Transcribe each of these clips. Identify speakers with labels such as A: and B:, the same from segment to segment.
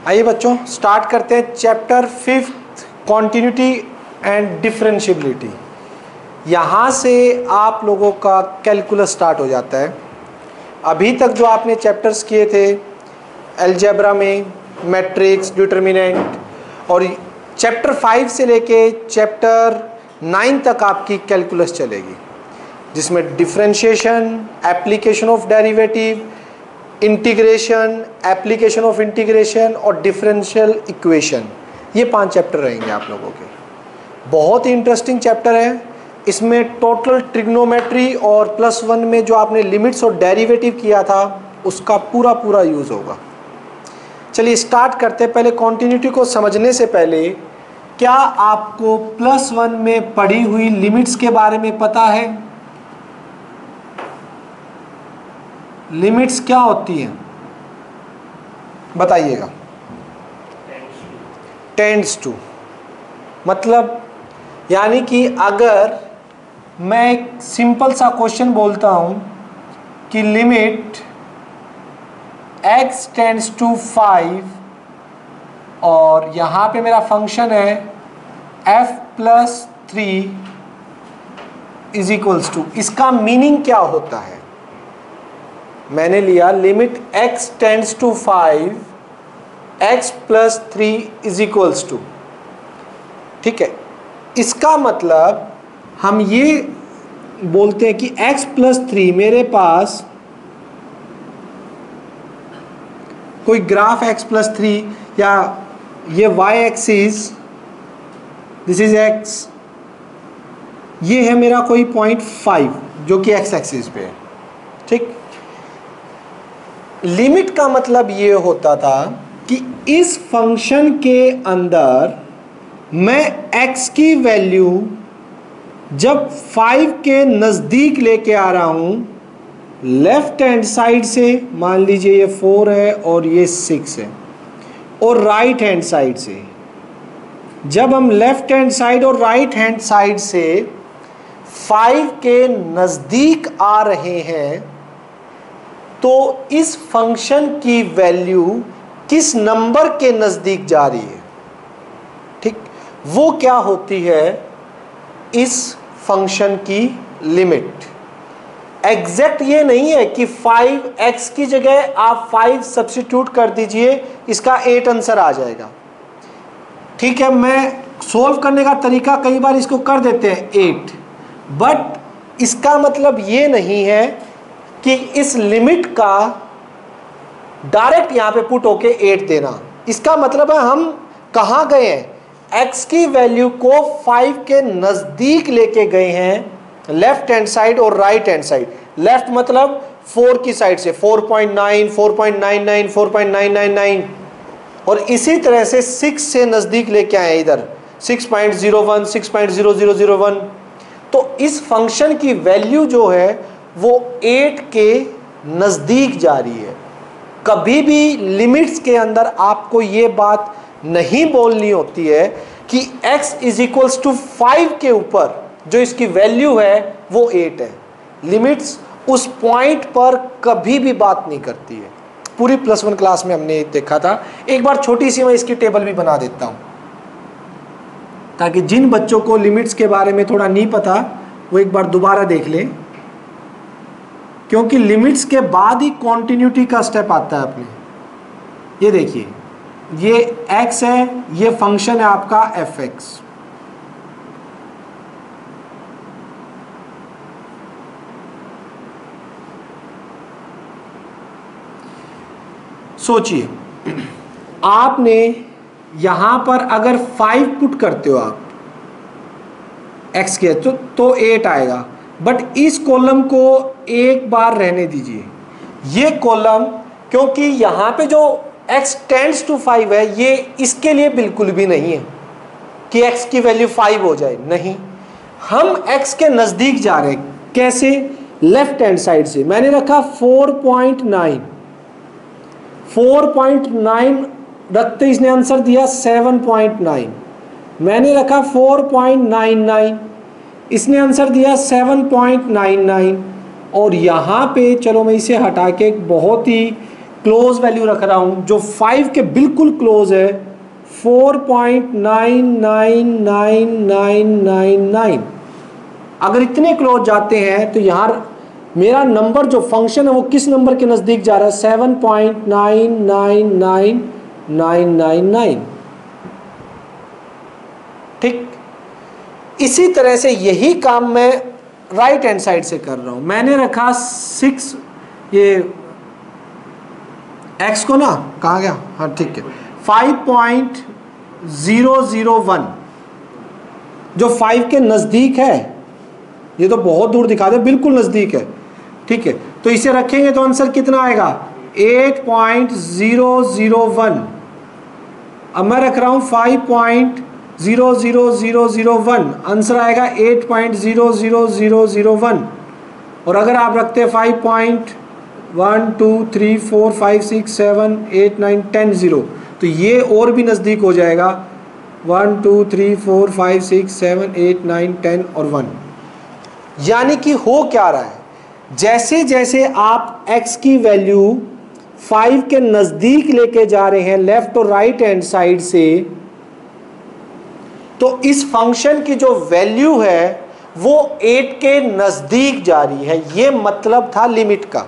A: आइए बच्चों स्टार्ट करते हैं चैप्टर 5 कॉन्टिन्यूटी एंड डिफरेंशियबिलिटी। यहाँ से आप लोगों का कैलकुलस स्टार्ट हो जाता है। अभी तक जो आपने चैप्टर्स किए थे अलजेब्रा में, मैट्रिक्स, डिटरमिनेंट, और चैप्टर 5 से लेके चैप्टर 9 तक आपकी कैलकुलस चलेगी, जिसमें differentiation, application of derivative, integration, application of integration और डिफरेंशियल इक्वेशन, ये 5 चैप्टर रहेंगे आप लोगों के। बहुत ही इंटरेस्टिंग चैप्टर है। इसमें टोटल ट्रिग्नोमेट्री और +1 में जो आपने लिमिट्स और डेरिवेटिव किया था उसका पूरा यूज़ होगा। चलिए स्टार्ट करते हैं। पहले कॉन्टिन्यूटी को समझने से पहले, क्या आपको +1 में पढ़ी हुई लिमिट्स के बारे में पता है? लिमिट्स क्या होती हैं बताइएगा। टेंड्स टू मतलब, यानी कि अगर मैं एक सिंपल सा क्वेश्चन बोलता हूं कि लिमिट x टेंड्स टू 5 और यहाँ पे मेरा फंक्शन है f+3 इज इक्वल्स टू, इसका मीनिंग क्या होता है? मैंने लिया limit x tends to 5 x+3 is equals to, ठीक है। इसका मतलब हम ये बोलते हैं कि x+3, मेरे पास कोई ग्राफ x+3 या ये y axis, this is x, ये है मेरा कोई पॉइंट 5 जो कि x एक्सिस पे है, ठीक। लिमिट का मतलब ये होता था कि इस फंक्शन के अंदर मैं x की वैल्यू जब 5 के नज़दीक लेके आ रहा हूँ, लेफ्ट हैंड साइड से मान लीजिए ये 4 है और ये 6 है, और राइट हैंड साइड से जब हम लेफ्ट हैंड साइड और राइट हैंड साइड से 5 के नज़दीक आ रहे हैं, तो इस फंक्शन की वैल्यू किस नंबर के नज़दीक जा रही है, ठीक, वो क्या होती है इस फंक्शन की लिमिट। एग्जैक्ट ये नहीं है कि 5x की जगह आप 5 सब्स्टिट्यूट कर दीजिए, इसका 8 आंसर आ जाएगा, ठीक है। मैं सोल्व करने का तरीका कई बार इसको कर देते हैं 8, बट इसका मतलब ये नहीं है कि इस लिमिट का डायरेक्ट यहाँ पे पुट होके 8 देना। इसका मतलब है हम कहाँ गए हैं, x की वैल्यू को 5 के नज़दीक लेके गए हैं, लेफ्ट हैंड साइड और राइट हैंड साइड। लेफ्ट मतलब 4 की साइड से 4.9, 4.99, 4.999, और इसी तरह से 6 से नज़दीक लेके आए इधर 6.01, 6.0001। तो इस फंक्शन की वैल्यू जो है वो 8 के नज़दीक जा रही है। कभी भी लिमिट्स के अंदर आपको ये बात नहीं बोलनी होती है कि x इज इक्वल्स टू 5 के ऊपर जो इसकी वैल्यू है वो 8 है। लिमिट्स उस पॉइंट पर कभी भी बात नहीं करती है। पूरी +1 क्लास में हमने देखा था। एक बार छोटी सी मैं इसकी टेबल भी बना देता हूँ, ताकि जिन बच्चों को लिमिट्स के बारे में थोड़ा नहीं पता वो एक बार दोबारा देख लें, क्योंकि लिमिट्स के बाद ही कॉन्टिन्यूटी का स्टेप आता है अपने। ये देखिए, ये x है, ये फंक्शन है आपका f(x). सोचिए, आपने यहां पर अगर 5 पुट करते हो आप x के तो 8 आएगा, बट इस कॉलम को एक बार रहने दीजिए। ये कॉलम, क्योंकि यहाँ पे जो x टेंड्स टू 5 है, ये इसके लिए बिल्कुल भी नहीं है कि x की वैल्यू 5 हो जाए, नहीं। हम x के नज़दीक जा रहे हैं। कैसे? लेफ्ट हैंड साइड से मैंने रखा 4.9, 4.9 रखते इसने आंसर दिया 7.9। मैंने रखा 4.99, इसने आंसर दिया 7.99। और यहाँ पे चलो मैं इसे हटा के एक बहुत ही क्लोज वैल्यू रख रहा हूं जो 5 के बिल्कुल क्लोज है 4.999999। अगर इतने क्लोज जाते हैं तो यहां मेरा नंबर जो फंक्शन है वो किस नंबर के नजदीक जा रहा है? 7.999999। ठीक, इसी तरह से यही काम मैं राइट हैंड साइड से कर रहा हूं। मैंने रखा 6, ये x को ना, कहाँ गया, हाँ ठीक है, 5.001 जो 5 के नजदीक है। ये तो बहुत दूर दिखा दे, बिल्कुल नजदीक है। ठीक है, तो इसे रखेंगे तो आंसर कितना आएगा? 8.001। अब मैं रख रहा हूं 5.00001, आंसर आएगा 8.00001। और अगर आप रखते हैं 5.12345678910 तो ये और भी नजदीक हो जाएगा 12345678910 और 1। यानी कि हो क्या रहा है, जैसे जैसे आप x की वैल्यू 5 के नजदीक लेके जा रहे हैं लेफ्ट और राइट हैंड साइड से, तो इस फंक्शन की जो वैल्यू है वो 8 के नजदीक जा रही है। ये मतलब था लिमिट का।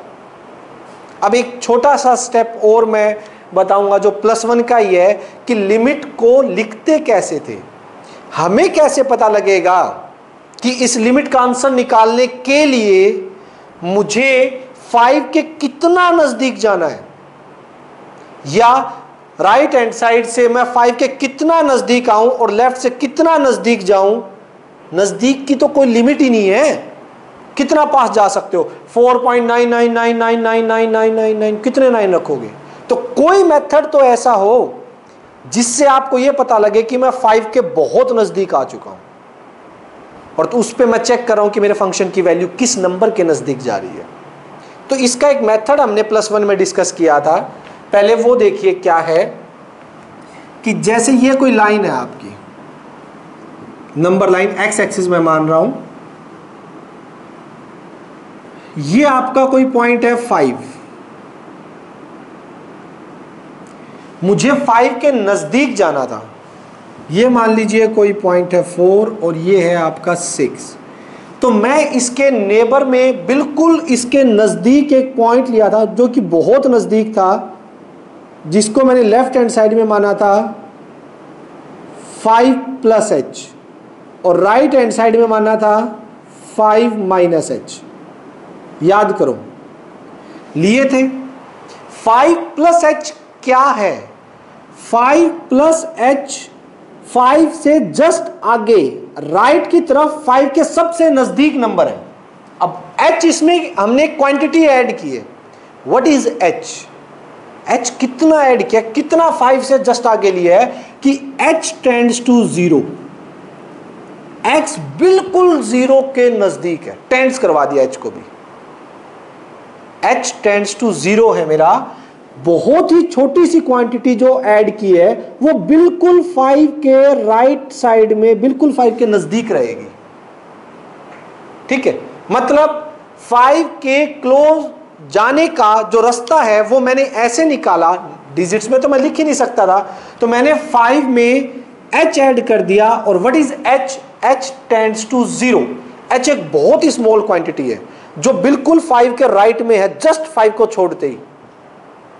A: अब एक छोटा सा स्टेप और मैं बताऊंगा जो +1 का ही है कि लिमिट को लिखते कैसे थे। हमें कैसे पता लगेगा कि इस लिमिट का आंसर निकालने के लिए मुझे 5 के कितना नजदीक जाना है, या राइट हैंड साइड से मैं 5 के कितना नजदीक आऊं और लेफ्ट से कितना नजदीक जाऊं। नजदीक की तो कोई लिमिट ही नहीं है, कितना पास जा सकते हो? 4.99999999 कितने 9 रखोगे? तो कोई मेथड तो ऐसा हो जिससे आपको यह पता लगे कि मैं 5 के बहुत नजदीक आ चुका हूं, और तो उस पर मैं चेक कर रहा हूं कि मेरे फंक्शन की वैल्यू किस नंबर के नजदीक जा रही है। तो इसका एक मेथड हमने +1 में डिस्कस किया था। पहले वो देखिए क्या है कि जैसे ये कोई लाइन है आपकी, नंबर लाइन x एक्सिस में मान रहा हूं, ये आपका कोई पॉइंट है 5, मुझे 5 के नजदीक जाना था। ये मान लीजिए कोई पॉइंट है 4 और ये है आपका 6। तो मैं इसके नेबर में बिल्कुल इसके नजदीक एक पॉइंट लिया था जो कि बहुत नजदीक था, जिसको मैंने लेफ्ट हैंड साइड में माना था 5+h और राइट हैंड साइड में माना था 5-h। याद करो, लिए थे। 5+h क्या है? 5+h 5 से जस्ट आगे राइट की तरफ 5 के सबसे नजदीक नंबर है। अब h इसमें हमने क्वांटिटी ऐड की है। What is h? h कितना ऐड किया, कितना 5 से जस्ट आगे लिया है कि h टेंड्स टू 0, x बिल्कुल 0 के नजदीक है। टेंड्स करवा दिया h को भी, h टेंड्स टू 0 है मेरा। बहुत ही छोटी सी क्वांटिटी जो ऐड की है वो बिल्कुल 5 के राइट साइड में, बिल्कुल 5 के नजदीक रहेगी। ठीक है, मतलब 5 के क्लोज जाने का जो रास्ता है वो मैंने ऐसे निकाला, डिजिट्स में तो मैं लिख ही नहीं सकता था, तो मैंने 5 में h ऐड कर दिया। और what is h? h tends to 0। h एक बहुत ही स्मॉल क्वांटिटी है जो बिल्कुल 5 के राइट में है, जस्ट 5 को छोड़ते ही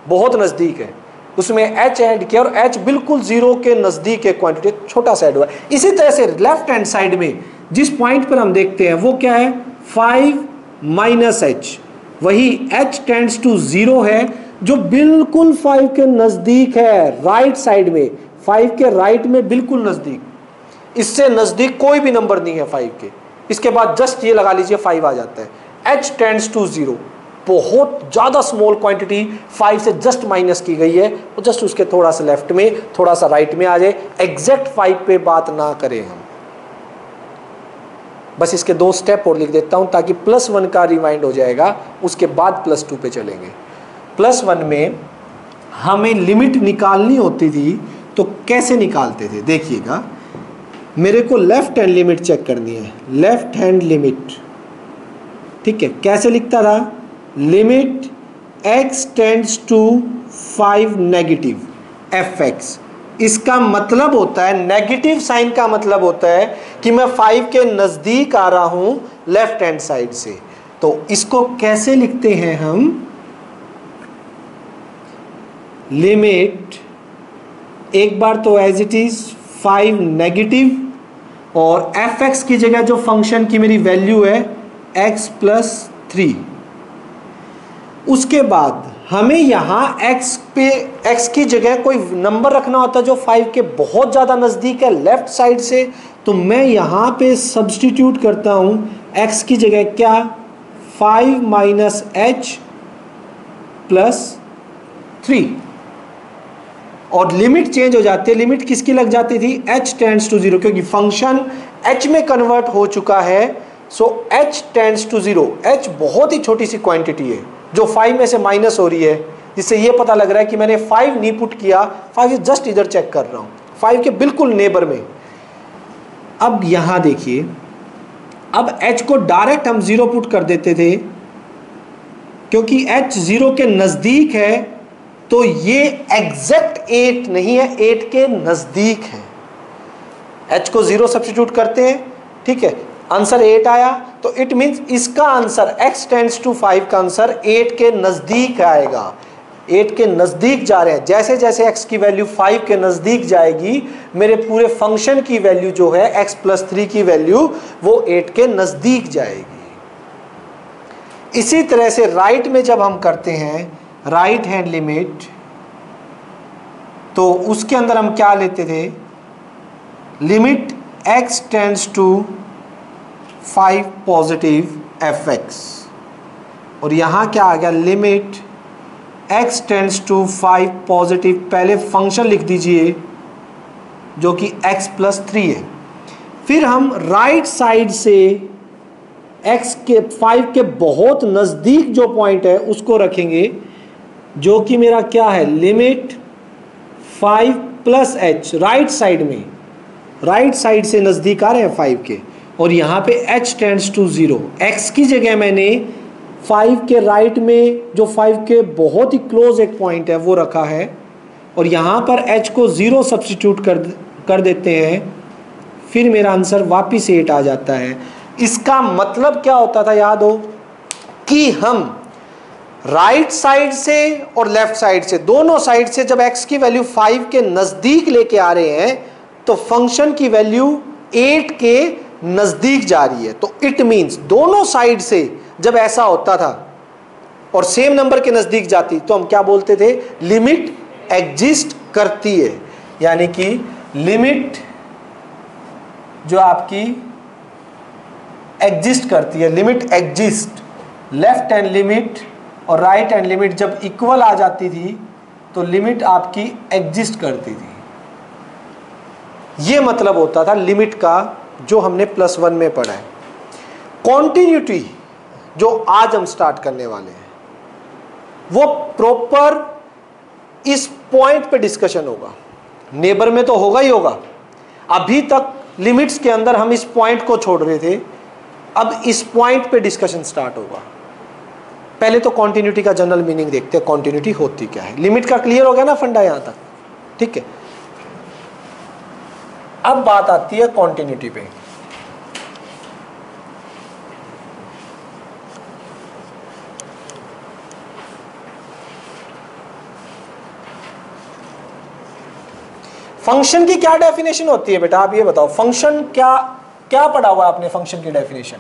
A: बहुत नजदीक है, उसमें h ऐड किया और h बिल्कुल 0 के नजदीक है क्वांटिटी, छोटा सा ऐड हुआ। इसी तरह से लेफ्ट हैंड साइड में जिस पॉइंट पर हम देखते हैं वो क्या है? 5-h, वही h टेंड्स टू 0 है जो बिल्कुल 5 के नजदीक है, राइट साइड में, 5 के राइट में बिल्कुल नजदीक। इससे नजदीक कोई भी नंबर नहीं है 5 के। इसके बाद जस्ट ये लगा लीजिए 5 आ जाता है। h टेंड्स टू 0, बहुत ज्यादा स्मॉल क्वांटिटी 5 से जस्ट माइनस की गई है, तो जस्ट उसके थोड़ा सा लेफ्ट में, थोड़ा सा राइट में आ जाए। एग्जैक्ट 5 पे बात ना करें हम, बस इसके 2 स्टेप और लिख देता हूं ताकि +1 का रिमाइंड हो जाएगा, उसके बाद +2 पे चलेंगे। +1 में हमें लिमिट निकालनी होती थी तो कैसे निकालते थे? देखिएगा, मेरे को लेफ्ट हैंड लिमिट चेक करनी है, लेफ्ट हैंड लिमिट। ठीक है, कैसे लिखता था? Limit x tends to 5 negative fx। इसका मतलब होता है, नेगेटिव साइन का मतलब होता है कि मैं 5 के नजदीक आ रहा हूं लेफ्ट हैंड साइड से। तो इसको कैसे लिखते हैं हम? लिमिट, एक बार तो एज इट इज 5 नेगेटिव, और fx की जगह जो फंक्शन की मेरी वैल्यू है x प्लस 3। उसके बाद हमें यहाँ x की जगह कोई नंबर रखना होता है जो 5 के बहुत ज़्यादा नज़दीक है लेफ्ट साइड से। तो मैं यहाँ पे सब्स्टिट्यूट करता हूँ x की जगह क्या, 5 माइनस h प्लस 3, और लिमिट चेंज हो जाती है। लिमिट किसकी लग जाती थी? h टेंड्स टू 0, क्योंकि फंक्शन h में कन्वर्ट हो चुका है। सो h टेंड्स टू 0, h बहुत ही छोटी सी क्वांटिटी है जो 5 में से माइनस हो रही है, जिससे ये पता लग रहा है कि मैंने 5 नहीं पुट किया, 5 जस्ट इधर चेक कर रहा हूँ, 5 के बिल्कुल नेबर में। अब यहाँ देखिए, अब h को डायरेक्ट हम 0 पुट कर देते थे, क्योंकि h 0 के नज़दीक है, तो ये एग्जैक्ट 8 नहीं है, 8 के नज़दीक है। h को 0 सब्स्टिट्यूट करते हैं, ठीक है, आंसर 8 आया, तो इट मीन्स इसका आंसर x टेंड्स टू 5 का आंसर 8 के नज़दीक आएगा। 8 के नज़दीक जा रहे हैं, जैसे जैसे x की वैल्यू 5 के नज़दीक जाएगी, मेरे पूरे फंक्शन की वैल्यू जो है x प्लस 3 की वैल्यू वो 8 के नज़दीक जाएगी। इसी तरह से राइट में जब हम करते हैं राइट हैंड लिमिट, तो उसके अंदर हम क्या लेते थे? Limit x tends to 5 positive fx, और यहाँ क्या आ गया? Limit x tends to 5 positive, पहले फंक्शन लिख दीजिए जो कि x प्लस 3 है। फिर हम राइट साइड से x के 5 के बहुत नज़दीक जो पॉइंट है उसको रखेंगे, जो कि मेरा क्या है? Limit 5 plus h, right side में, राइट साइड से नज़दीक आ रहे हैं 5 के, और यहाँ पे h टेंड्स टू 0। x की जगह मैंने 5 के राइट में जो 5 के बहुत ही क्लोज एक पॉइंट है वो रखा है, और यहाँ पर h को 0 सब्स्टिट्यूट कर देते हैं, फिर मेरा आंसर वापिस 8 आ जाता है। इसका मतलब क्या होता था? याद हो कि हम राइट साइड से और लेफ्ट साइड से, दोनों साइड से जब x की वैल्यू 5 के नज़दीक लेके आ रहे हैं, तो फंक्शन की वैल्यू 8 के नज़दीक जा रही है। तो इट मीन्स दोनों साइड से जब ऐसा होता था और सेम नंबर के नज़दीक जाती, तो हम क्या बोलते थे? लिमिट एग्जिस्ट करती है, यानी कि लिमिट जो आपकी एग्जिस्ट करती है, limit exist. Left hand limit और राइट हैंड लिमिट जब इक्वल आ जाती थी तो लिमिट आपकी एग्जिस्ट करती थी। ये मतलब होता था लिमिट का, जो हमने +1 में पढ़ा है। कॉन्टिन्यूटी जो आज हम स्टार्ट करने वाले हैं वो प्रॉपर इस पॉइंट पे डिस्कशन होगा। नेबर में तो होगा ही होगा, अभी तक लिमिट्स के अंदर हम इस पॉइंट को छोड़ रहे थे, अब इस पॉइंट पे डिस्कशन स्टार्ट होगा। पहले तो कॉन्टिन्यूटी का जनरल मीनिंग देखते हैं, कॉन्टिन्यूटी होती क्या है। लिमिट का क्लियर हो गया ना फंडा यहां तक, ठीक है। अब बात आती है कॉन्टिन्यूटी पे। फंक्शन की क्या डेफिनेशन होती है बेटा? आप ये बताओ, फंक्शन क्या क्या पढ़ा हुआ आपने? फंक्शन की डेफिनेशन,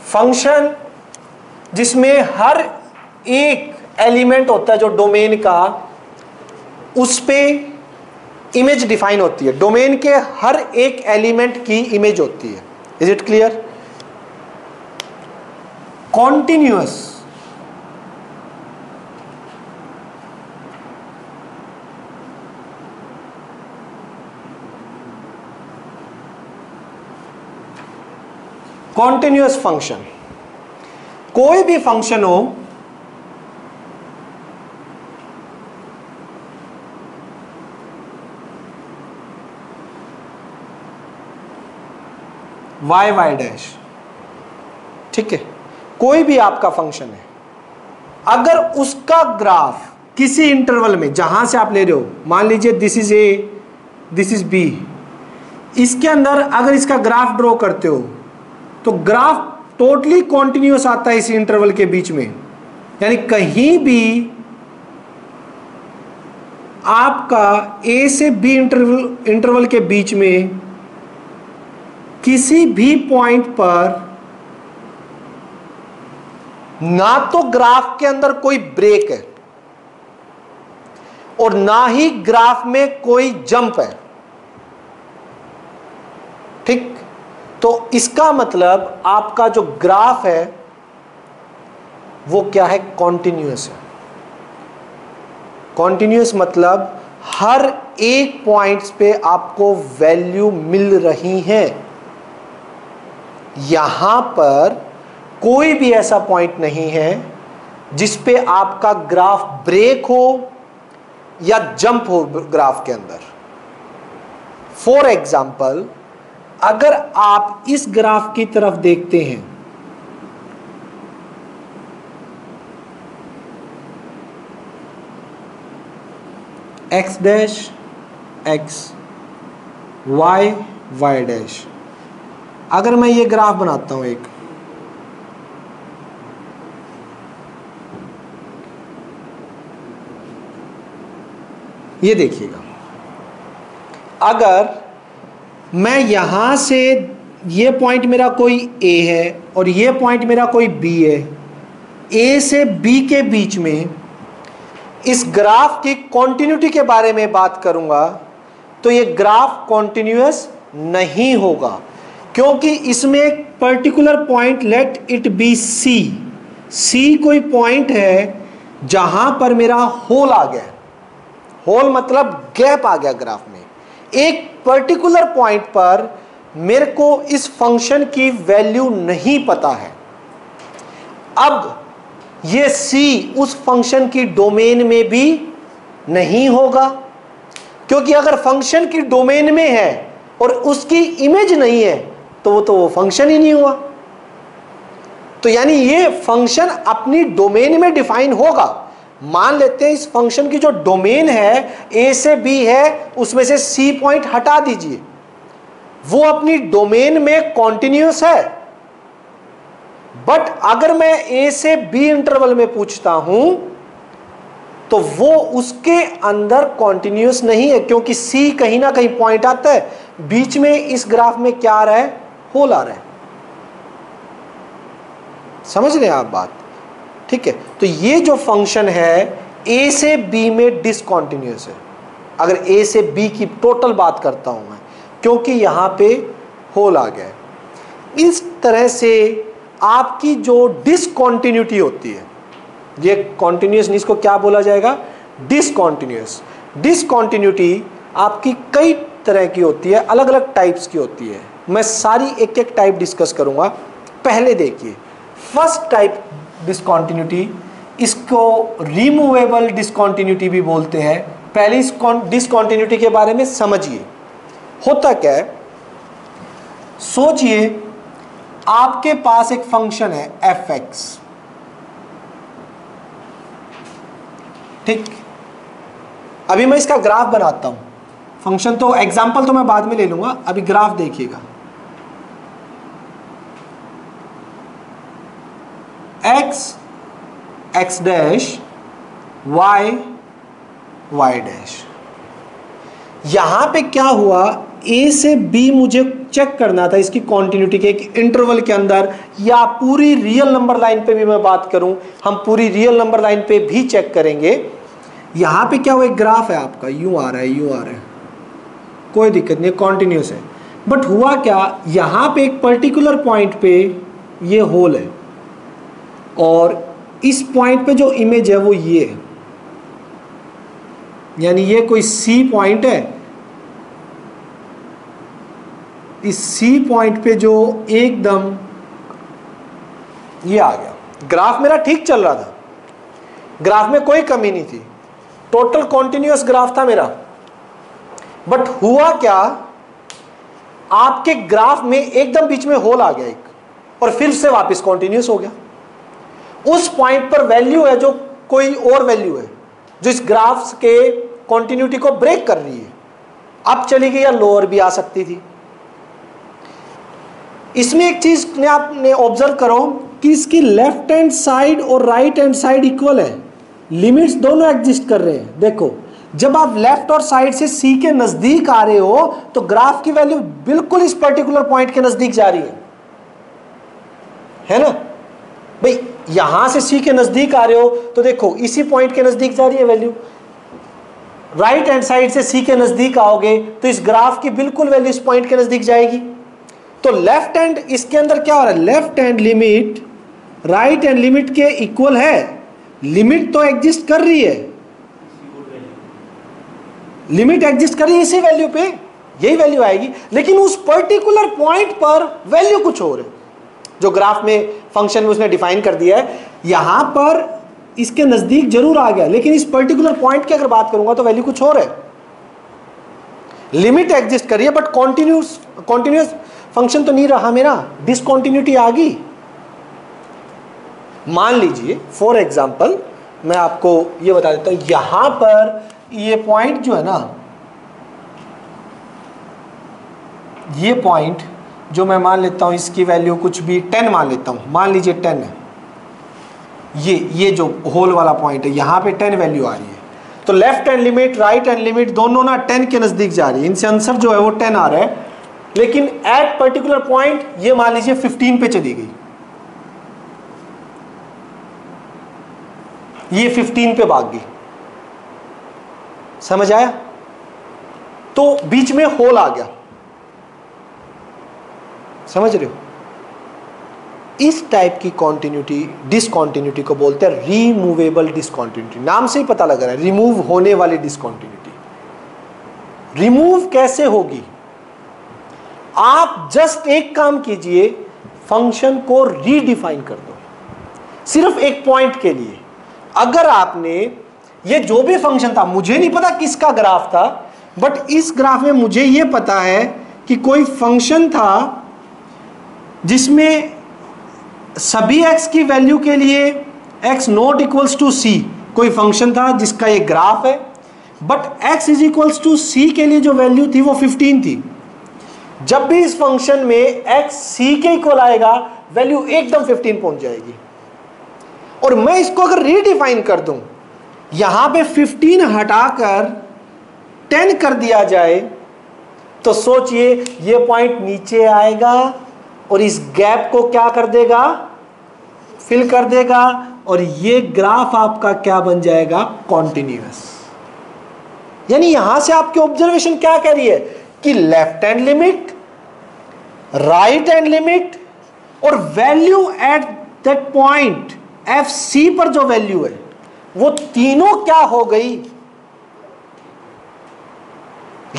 A: फंक्शन जिसमें हर एक एलिमेंट होता है जो डोमेन का, उस पे इमेज डिफाइन होती है। डोमेन के हर एक एलिमेंट की इमेज होती है। Is it clear? Continuous continuous function, कोई भी फंक्शन हो, y y डैश, ठीक है, कोई भी आपका फंक्शन है, अगर उसका ग्राफ किसी इंटरवल में जहां से आप ले रहे हो, मान लीजिए this is a, this is b, इसके अंदर अगर इसका ग्राफ ड्रॉ करते हो तो ग्राफ टोटली कॉन्टिन्यूअस आता है इस इंटरवल के बीच में। यानी कहीं भी आपका ए से बी इंटरवल के बीच में किसी भी पॉइंट पर ना तो ग्राफ के अंदर कोई ब्रेक है और ना ही ग्राफ में कोई जंप है। ठीक, तो इसका मतलब आपका जो ग्राफ है वो क्या है, कॉन्टिन्यूअस है। कॉन्टिन्यूअस मतलब हर एक पॉइंट्स पे आपको वैल्यू मिल रही है। यहां पर कोई भी ऐसा पॉइंट नहीं है जिस पे आपका ग्राफ ब्रेक हो या जंप हो ग्राफ के अंदर। फॉर एग्जाम्पल, अगर आप इस ग्राफ की तरफ देखते हैं, x dash x, y y dash, अगर मैं ये ग्राफ बनाता हूं एक, ये देखिएगा, अगर मैं यहां से, ये पॉइंट मेरा कोई ए है और ये पॉइंट मेरा कोई बी है, ए से बी के बीच में इस ग्राफ की कॉन्टिन्यूटी के बारे में बात करूंगा तो ये ग्राफ कॉन्टिन्यूअस नहीं होगा, क्योंकि इसमें एक particular point, let it be C, C कोई पॉइंट है जहां पर मेरा होल आ गया। होल मतलब गैप आ गया ग्राफ में। एक पर्टिकुलर पॉइंट पर मेरे को इस फंक्शन की वैल्यू नहीं पता है। अब ये c उस फंक्शन की डोमेन में भी नहीं होगा, क्योंकि अगर फंक्शन की डोमेन में है और उसकी इमेज नहीं है तो वो फंक्शन ही नहीं हुआ। तो यानी ये फंक्शन अपनी डोमेन में डिफाइन होगा। मान लेते हैं इस फंक्शन की जो डोमेन है a से b है, उसमें से c पॉइंट हटा दीजिए, वो अपनी डोमेन में कॉन्टिन्यूअस है। बट अगर मैं a से b इंटरवल में पूछता हूं तो वो उसके अंदर कॉन्टिन्यूअस नहीं है, क्योंकि c कहीं ना कहीं पॉइंट आता है, बीच में इस ग्राफ में क्या आ रहा है, होल आ रहा है। समझ रहे हैं आप बात? ठीक है, तो ये जो फंक्शन है a से b में डिसकॉन्टिन्यूअस है। अगर a से b की टोटल बात करता हूं मैं, क्योंकि यहां पे होल आ गया है। इस तरह से आपकी जो डिसकॉन्टिन्यूटी होती है, ये कॉन्टिन्यूअस नहीं, इसको क्या बोला जाएगा, डिसकॉन्टिन्यूअस। डिसकॉन्टिन्यूटी आपकी कई तरह की होती है, अलग अलग टाइप्स की होती है। मैं सारी एक एक टाइप डिस्कस करूंगा। पहले देखिए, फर्स्ट टाइप डिसकॉन्टिन्यूटी, इसको रिमूवेबल डिसकॉन्टिन्यूटी भी बोलते हैं। पहले इस डिसकॉन्टिन्यूटी के बारे में समझिए, होता क्या है। सोचिए आपके पास एक फंक्शन है fx, ठीक। अभी मैं इसका ग्राफ बनाता हूं, फंक्शन तो एग्जांपल तो मैं बाद में ले लूंगा, अभी ग्राफ देखिएगा। x dash y y dash. यहां पे क्या हुआ, a से b मुझे चेक करना था इसकी कॉन्टिन्यूटी के एक इंटरवल के अंदर, या पूरी रियल नंबर लाइन पे भी मैं बात करूं, हम पूरी रियल नंबर लाइन पे भी चेक करेंगे। यहां पे क्या हुआ, एक ग्राफ है आपका, यूं आ रहा है यूं आ रहा है, कोई दिक्कत नहीं, कॉन्टिन्यूस है। बट हुआ क्या, यहां पे एक पर्टिकुलर पॉइंट पे ये होल है और इस पॉइंट पे जो इमेज है वो ये है, यानी ये कोई सी पॉइंट है। इस सी पॉइंट पे जो एकदम ये आ गया, ग्राफ मेरा ठीक चल रहा था, ग्राफ में कोई कमी नहीं थी, टोटल कॉन्टिन्यूअस ग्राफ था मेरा। बट हुआ क्या, आपके ग्राफ में एकदम बीच में होल आ गया एक, और फिर से वापस कॉन्टिन्यूअस हो गया। उस पॉइंट पर वैल्यू है जो कोई और वैल्यू है जो इस ग्राफ के कॉन्टिन्यूटी को ब्रेक कर रही है, अप चली गई या लोअर भी आ सकती थी। इसमें एक चीज ने आपने ऑब्जर्व करो कि इसकी लेफ्ट हैंड साइड और राइट हैंड साइड इक्वल है, लिमिट्स दोनों एग्जिस्ट कर रहे हैं। देखो जब आप लेफ्ट और साइड से सी के नजदीक आ रहे हो तो ग्राफ की वैल्यू बिल्कुल इस पर्टिकुलर पॉइंट के नजदीक जा रही है ना भाई। यहां से सी के नजदीक आ रहे हो तो देखो इसी पॉइंट के नजदीक जा रही है वैल्यू। राइट हैंड साइड से सी के नजदीक आओगे तो इस ग्राफ की बिल्कुल वैल्यू इस पॉइंट के नजदीक जाएगी। तो लेफ्ट हैंड इसके अंदर क्या हो रहा है, left hand limit right hand limit के इक्वल है। लिमिट तो एग्जिस्ट कर रही है, लिमिट एग्जिस्ट कर रही है इसी वैल्यू पे, यही वैल्यू आएगी, लेकिन उस पर्टिकुलर पॉइंट पर वैल्यू कुछ और है जो ग्राफ में फंक्शन में उसने डिफाइन कर दिया है। यहां पर इसके नजदीक जरूर आ गया, लेकिन इस पर्टिकुलर पॉइंट की अगर बात करूंगा तो वैल्यू कुछ और है। लिमिट एग्जिस्ट कर रही है बट कॉन्टिन्यूस फंक्शन तो नहीं रहा मेरा, डिसकॉन्टिन्यूटी आ गई। मान लीजिए फॉर एग्जाम्पल मैं आपको ये बता देता हूं, यहां पर ये पॉइंट जो है ना, ये पॉइंट जो मैं मान लेता हूं इसकी वैल्यू कुछ भी 10 मान लेता हूं, मान लीजिए 10 है, ये जो होल वाला पॉइंट है यहां पे 10 वैल्यू आ रही है। तो left hand limit right hand limit दोनों ना 10 के नजदीक जा रही है, इनसे आंसर जो है वो 10 आ रहा है। लेकिन एट पर्टिकुलर पॉइंट ये मान लीजिए 15 पे चली गई, ये 15 पे भाग गई, समझ आया? तो बीच में होल आ गया, समझ रहे हो? इस टाइप की कॉन्टिन्यूटी डिसकॉन्टिन्यूटी को बोलते हैं रिमूवेबल डिसकॉन्टिन्यूटी। नाम से ही पता लग रहा है, रिमूव होने वाली डिसकॉन्टिन्यूटी। रिमूव कैसे होगी? आप जस्ट एक काम कीजिए, फंक्शन को रीडिफाइन कर दो सिर्फ एक पॉइंट के लिए। अगर आपने ये जो भी फंक्शन था, मुझे नहीं पता किसका ग्राफ था, बट इस ग्राफ में मुझे ये पता है कि कोई फंक्शन था जिसमें सभी x की वैल्यू के लिए x not equals to c, कोई फंक्शन था जिसका ये ग्राफ है, but x is equals to c के लिए जो वैल्यू थी वो 15 थी। जब भी इस फंक्शन में x c के इक्वल आएगा वैल्यू एकदम 15 पहुंच जाएगी। और मैं इसको अगर रीडिफाइन कर दूं, यहां पे 15 हटाकर 10 कर दिया जाए तो सोचिए ये पॉइंट नीचे आएगा और इस गैप को क्या कर देगा, फिल कर देगा, और ये ग्राफ आपका क्या बन जाएगा, कॉन्टिन्यूअस। यानी यहां से आपकी ऑब्जर्वेशन क्या कह रही है कि left hand limit right hand limit और value at that point F C पर जो वैल्यू है वो तीनों क्या हो गई।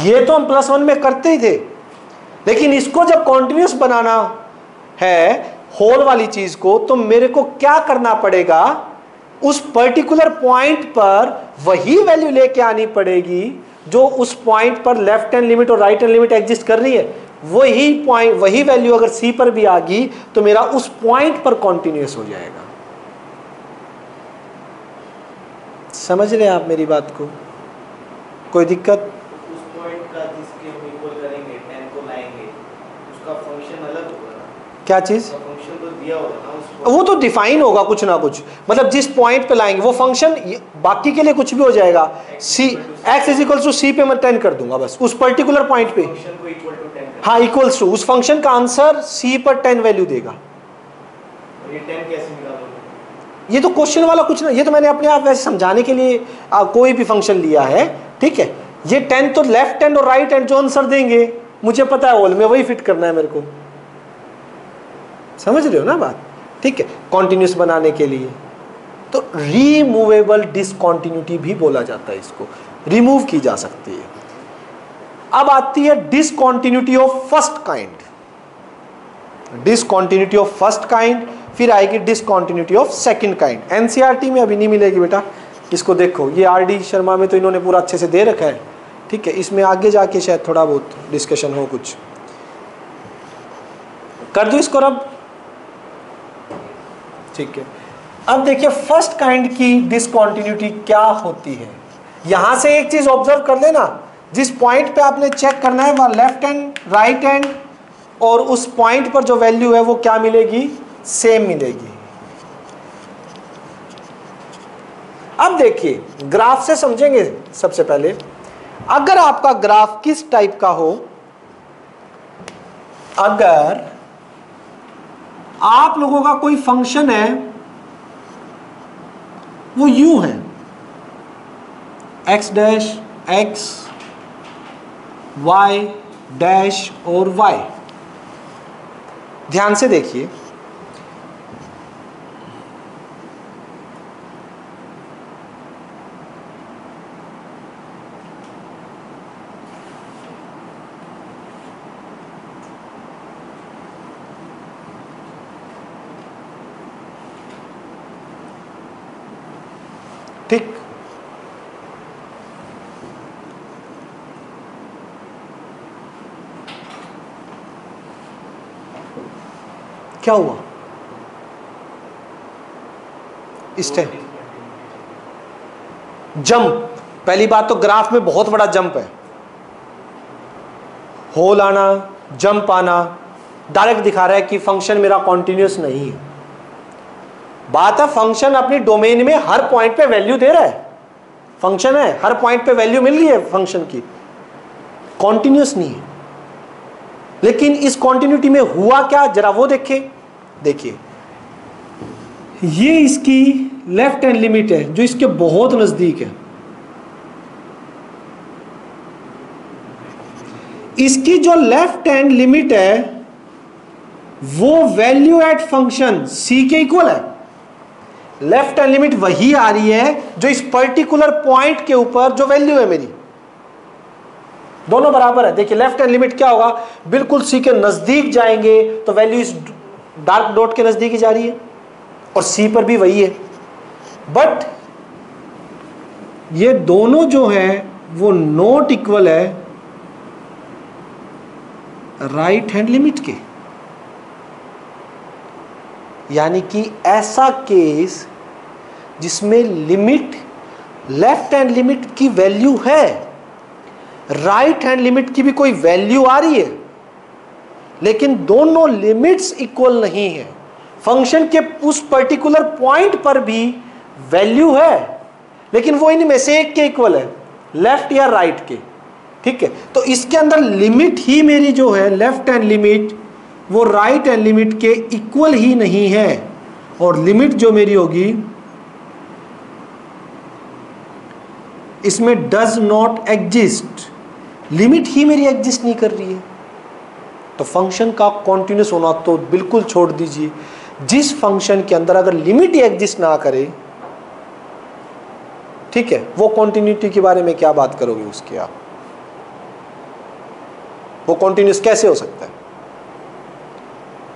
A: ये तो हम +1 में करते ही थे, लेकिन इसको जब कॉन्टिन्यूस बनाना है होल वाली चीज को, तो मेरे को क्या करना पड़ेगा, उस पर्टिकुलर पॉइंट पर वही वैल्यू लेके आनी पड़ेगी जो उस पॉइंट पर लेफ्ट हैंड लिमिट और राइट हैंड लिमिट एग्जिस्ट कर रही है। वही पॉइंट, वही वैल्यू अगर सी पर भी आ गई तो मेरा उस पॉइंट पर कॉन्टिन्यूस हो जाएगा। समझ रहे हैं आप मेरी बात को? कोई दिक्कत?
B: उस पॉइंट का जिसके हम इक्वल करेंगे 10 को लाएंगे, उसका फंक्शन अलग होगा।
A: क्या चीज?
B: फंक्शन तो दिया होगा ना उसको,
A: वो तो डिफाइन होगा कुछ ना कुछ, मतलब जिस पॉइंट पे लाएंगे वो फंक्शन, बाकी के लिए कुछ भी हो जाएगा। सी x इज इक्वल टू सी पे मैं 10 कर दूंगा बस उस पर्टिकुलर पॉइंट पे।
B: फंक्शन को इक्वल टू 10
A: हाँ, इक्वल्स टू, उस फंक्शन का आंसर सी पर 10 वैल्यू देगा।
B: ये 10 कैसे निकालोगे?
A: ये तो क्वेश्चन वाला कुछ ना, ये तो मैंने अपने आप वैसे समझाने के लिए कोई भी फंक्शन लिया है, ठीक है। ये 10 तो लेफ्ट हैंड और राइट हैंड जो आंसर देंगे मुझे पता है होल में वही फिट करना है मेरे को। समझ रहे हो ना बात? ठीक है, कॉन्टिन्यूस बनाने के लिए तो रिमूवेबल डिसकॉन्टिन्यूटी भी बोला जाता है, इसको रिमूव की जा सकती है। अब आती है discontinuity of first kind, discontinuity of first kind, फिर आएगी discontinuity of second kind. NCERT में अभी नहीं मिलेगी बेटा, इसको देखो, ये आरडी शर्मा में तो इन्होंने पूरा अच्छे से दे रखा है, ठीक है। इसमें आगे जाके शायद थोड़ा बहुत डिस्कशन हो, कुछ कर दूं इसको अब, ठीक है। अब देखिए फर्स्ट काइंड की डिसकंटिन्यूटी क्या होती है। यहां से एक चीज ऑब्जर्व कर लेना, जिस पॉइंट पे आपने चेक करना है वह लेफ्ट हैंड राइट हैंड और उस पॉइंट पर जो वैल्यू है वो क्या मिलेगी, सेम मिलेगी। अब देखिए ग्राफ से समझेंगे। सबसे पहले अगर आपका ग्राफ किस टाइप का हो, अगर आप लोगों का कोई फंक्शन है वो यू है, x dash x y dash और वाई, ध्यान से देखिए ठीक। क्या हुआ इस टाइम, जंप। पहली बात तो ग्राफ में बहुत बड़ा जंप है, होल आना जंप आना डायरेक्ट दिखा रहा है कि फंक्शन मेरा कॉन्टिन्यूस नहीं है। बात है फंक्शन अपनी डोमेन में हर पॉइंट पे वैल्यू दे रहा है, फंक्शन है हर पॉइंट पे वैल्यू मिल रही है फंक्शन की, कॉन्टिन्यूस नहीं है। लेकिन इस कॉन्टिन्यूटी में हुआ क्या जरा वो देखें। देखिए ये इसकी लेफ्ट हैंड लिमिट है जो इसके बहुत नजदीक है, इसकी जो लेफ्ट हैंड लिमिट है वो वैल्यू एट फंक्शन सी के इक्वल है। लेफ्ट हैंड लिमिट वही आ रही है जो इस पर्टिकुलर पॉइंट के ऊपर जो वैल्यू है मेरी, दोनों बराबर है। देखिए लेफ्ट हैंड लिमिट क्या होगा, बिल्कुल सी के नजदीक जाएंगे तो वैल्यू इस डार्क डॉट के नजदीक ही जा रही है और सी पर भी वही है। बट ये दोनों जो है वो नॉट इक्वल है राइट हैंड लिमिट के। यानी कि ऐसा केस जिसमें लिमिट लेफ्ट हैंड लिमिट की वैल्यू है, राइट हैंड लिमिट की भी कोई वैल्यू आ रही है, लेकिन दोनों लिमिट्स इक्वल नहीं है। फंक्शन के उस पर्टिकुलर पॉइंट पर भी वैल्यू है लेकिन वो इनमें से एक के इक्वल है, लेफ्ट या राइट के। ठीक है, तो इसके अंदर लिमिट ही मेरी जो है लेफ्ट हैंड लिमिट वो राइट हैंड लिमिट के इक्वल ही नहीं है, और लिमिट जो मेरी होगी इसमें डज नॉट एग्जिस्ट, लिमिट ही मेरी एग्जिस्ट नहीं कर रही है। तो फंक्शन का कॉन्टिन्यूस होना तो बिल्कुल छोड़ दीजिए, जिस फंक्शन के अंदर अगर लिमिट ही एग्जिस्ट ना करे, ठीक है, वो कॉन्टिन्यूटी के बारे में क्या बात करोगे उसकी आप, वो कॉन्टिन्यूस कैसे हो सकता है,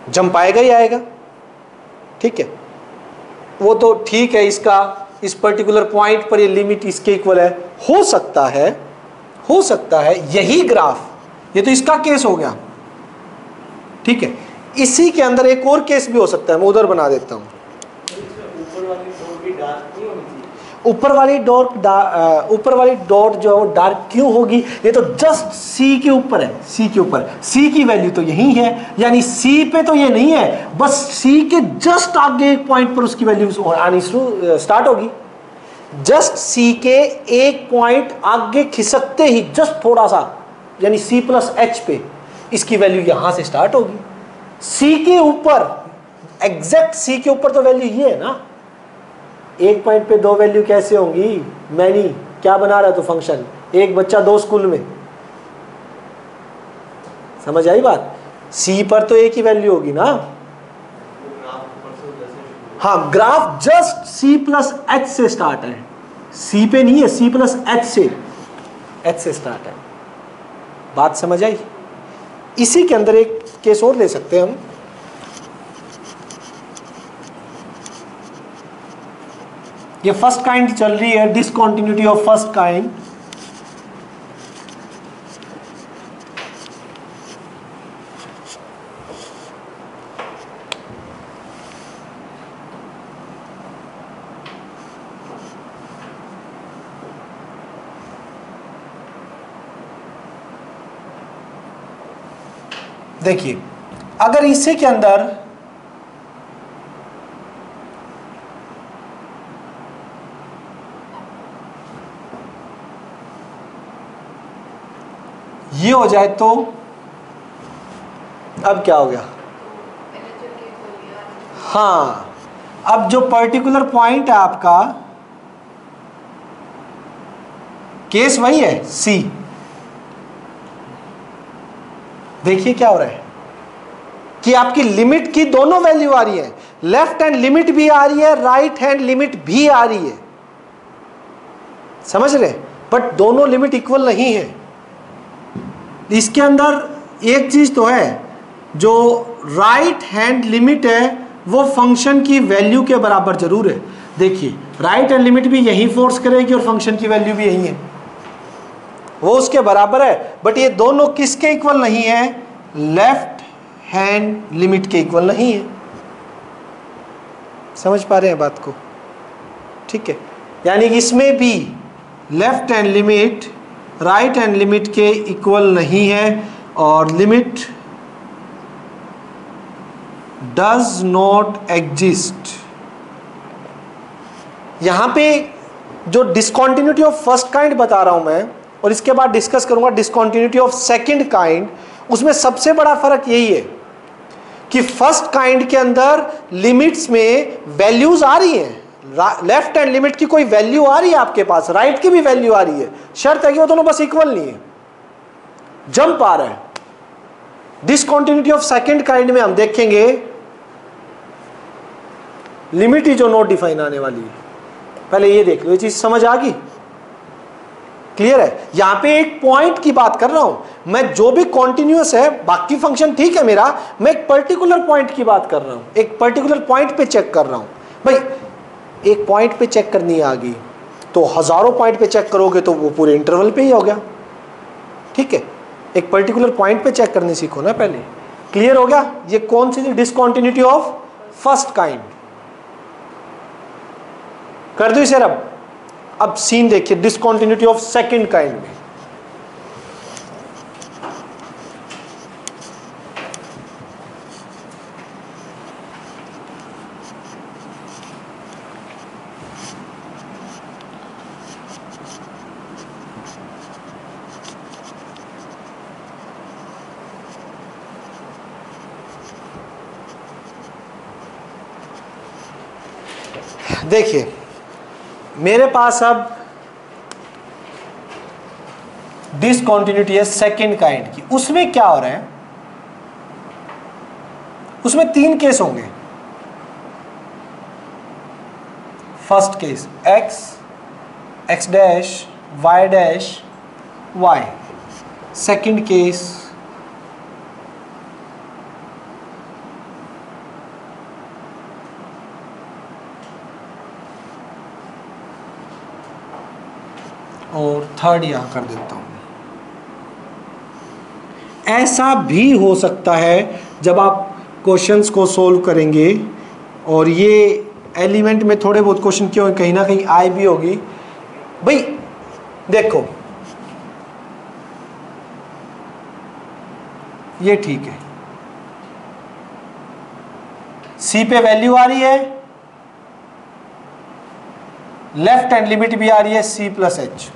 A: जंप आएगा ही आएगा। ठीक है, वो तो ठीक है, इसका इस पर्टिकुलर पॉइंट पर ये लिमिट इसके इक्वल है, हो सकता है यही ग्राफ, ये तो इसका केस हो गया। ठीक है, इसी के अंदर एक और केस भी हो सकता है, मैं उधर बना देता हूं। ऊपर वाली डॉट जो है डार्क क्यों होगी, ये तो जस्ट सी के ऊपर है, सी के ऊपर, सी की वैल्यू तो यही है, यानी सी पे तो ये नहीं है, बस सी के जस्ट आगे एक पॉइंट पर उसकी वैल्यू आनी स्टार्ट होगी। जस्ट सी के एक पॉइंट आगे खिसकते ही जस्ट थोड़ा सा, यानी सी प्लस एच पे इसकी वैल्यू यहां से स्टार्ट होगी। सी के ऊपर, एग्जैक्ट सी के ऊपर तो वैल्यू ये है ना, एक पॉइंट पे दो वैल्यू कैसे होंगी, मैनी क्या बना रहा है तो फंक्शन, एक बच्चा दो स्कूल में, समझ आई बात। सी पर तो एक ही वैल्यू होगी ना। हाँ, graph just c plus h से स्टार्ट है, सी पे नहीं है, सी प्लस एच से स्टार्ट है। बात समझ आई। इसी के अंदर एक केस और ले सकते हैं हम, ये फर्स्ट काइंड चल रही है, डिसकंटिन्यूटी ऑफ फर्स्ट काइंड। देखिए अगर इसी के अंदर ये हो जाए तो अब क्या हो गया? हाँ, अब जो पर्टिकुलर पॉइंट है आपका, केस वही है सी। देखिए क्या हो रहा है कि आपकी लिमिट की दोनों वैल्यू आ रही है, लेफ्ट हैंड लिमिट भी आ रही है, राइट हैंड लिमिट भी आ रही है, समझ रहे? बट दोनों लिमिट इक्वल नहीं है। इसके अंदर एक चीज तो है, जो राइट हैंड लिमिट है वो फंक्शन की वैल्यू के बराबर जरूर है। देखिए राइट हैंड लिमिट भी यही फोर्स करेगी और फंक्शन की वैल्यू भी यही है, वो उसके बराबर है। बट ये दोनों किसके इक्वल नहीं है? लेफ्ट हैंड लिमिट के इक्वल नहीं है। समझ पा रहे हैं बात को? ठीक है, यानी इसमें भी left hand limit right hand limit के इक्वल नहीं है और लिमिट डज नॉट एग्जिस्ट। यहां पे जो डिसकंटिन्यूटी ऑफ फर्स्ट काइंड बता रहा हूं मैं, और इसके बाद डिस्कस करूंगा डिसकंटिन्यूटी ऑफ सेकंड काइंड, उसमें सबसे बड़ा फर्क यही है कि फर्स्ट काइंड के अंदर लिमिट्स में वैल्यूज आ रही हैं, लेफ्ट हैंड लिमिट की कोई वैल्यू आ रही है आपके पास, राइट की भी वैल्यू आ रही है, शर्त है कि वो दोनों बस इक्वल नहीं है, जंप आ रहा है। डिसकंटिन्यूटी ऑफ सेकंड काइंड में हम देखेंगे लिमिट ही जो नॉट डिफाइन आने वाली है। पहले ये देख लो, ये चीज समझ आ गई? क्लियर है? यहां पे एक पॉइंट की बात कर रहा हूं मैं, जो भी कॉन्टिन्यूअस है, बाकी फंक्शन ठीक है मेरा, मैं एक पर्टिकुलर पॉइंट की बात कर रहा हूं, एक पर्टिकुलर पॉइंट पे चेक कर रहा हूं। भाई एक पॉइंट पे चेक करनी आ गई तो हजारों पॉइंट पे चेक करोगे तो वो पूरे इंटरवल पे ही हो गया। ठीक है, एक पर्टिकुलर पॉइंट पे चेक करने सीखो ना पहले। क्लियर हो गया? ये कौन सी डिसकंटिन्यूटी ऑफ फर्स्ट काइंड। कर दो इसे। अब सीन देखिए डिसकंटिन्यूटी ऑफ सेकंड काइंड में। देखिए मेरे पास अब डिसकंटिन्यूटी है सेकंड काइंड की। उसमें क्या हो रहा है? उसमें तीन केस होंगे। First case x, x dash, y dash, y। Second case और थर्ड यहां कर देता हूं। ऐसा भी हो सकता है जब आप क्वेश्चंस को सोल्व करेंगे, और ये एलिमेंट में थोड़े बहुत क्वेश्चन क्यों कहीं ना कहीं आई भी होगी। भाई देखो ये ठीक है, सी पे वैल्यू आ रही है, लेफ्ट हैंड लिमिट भी आ रही है सी प्लस एच,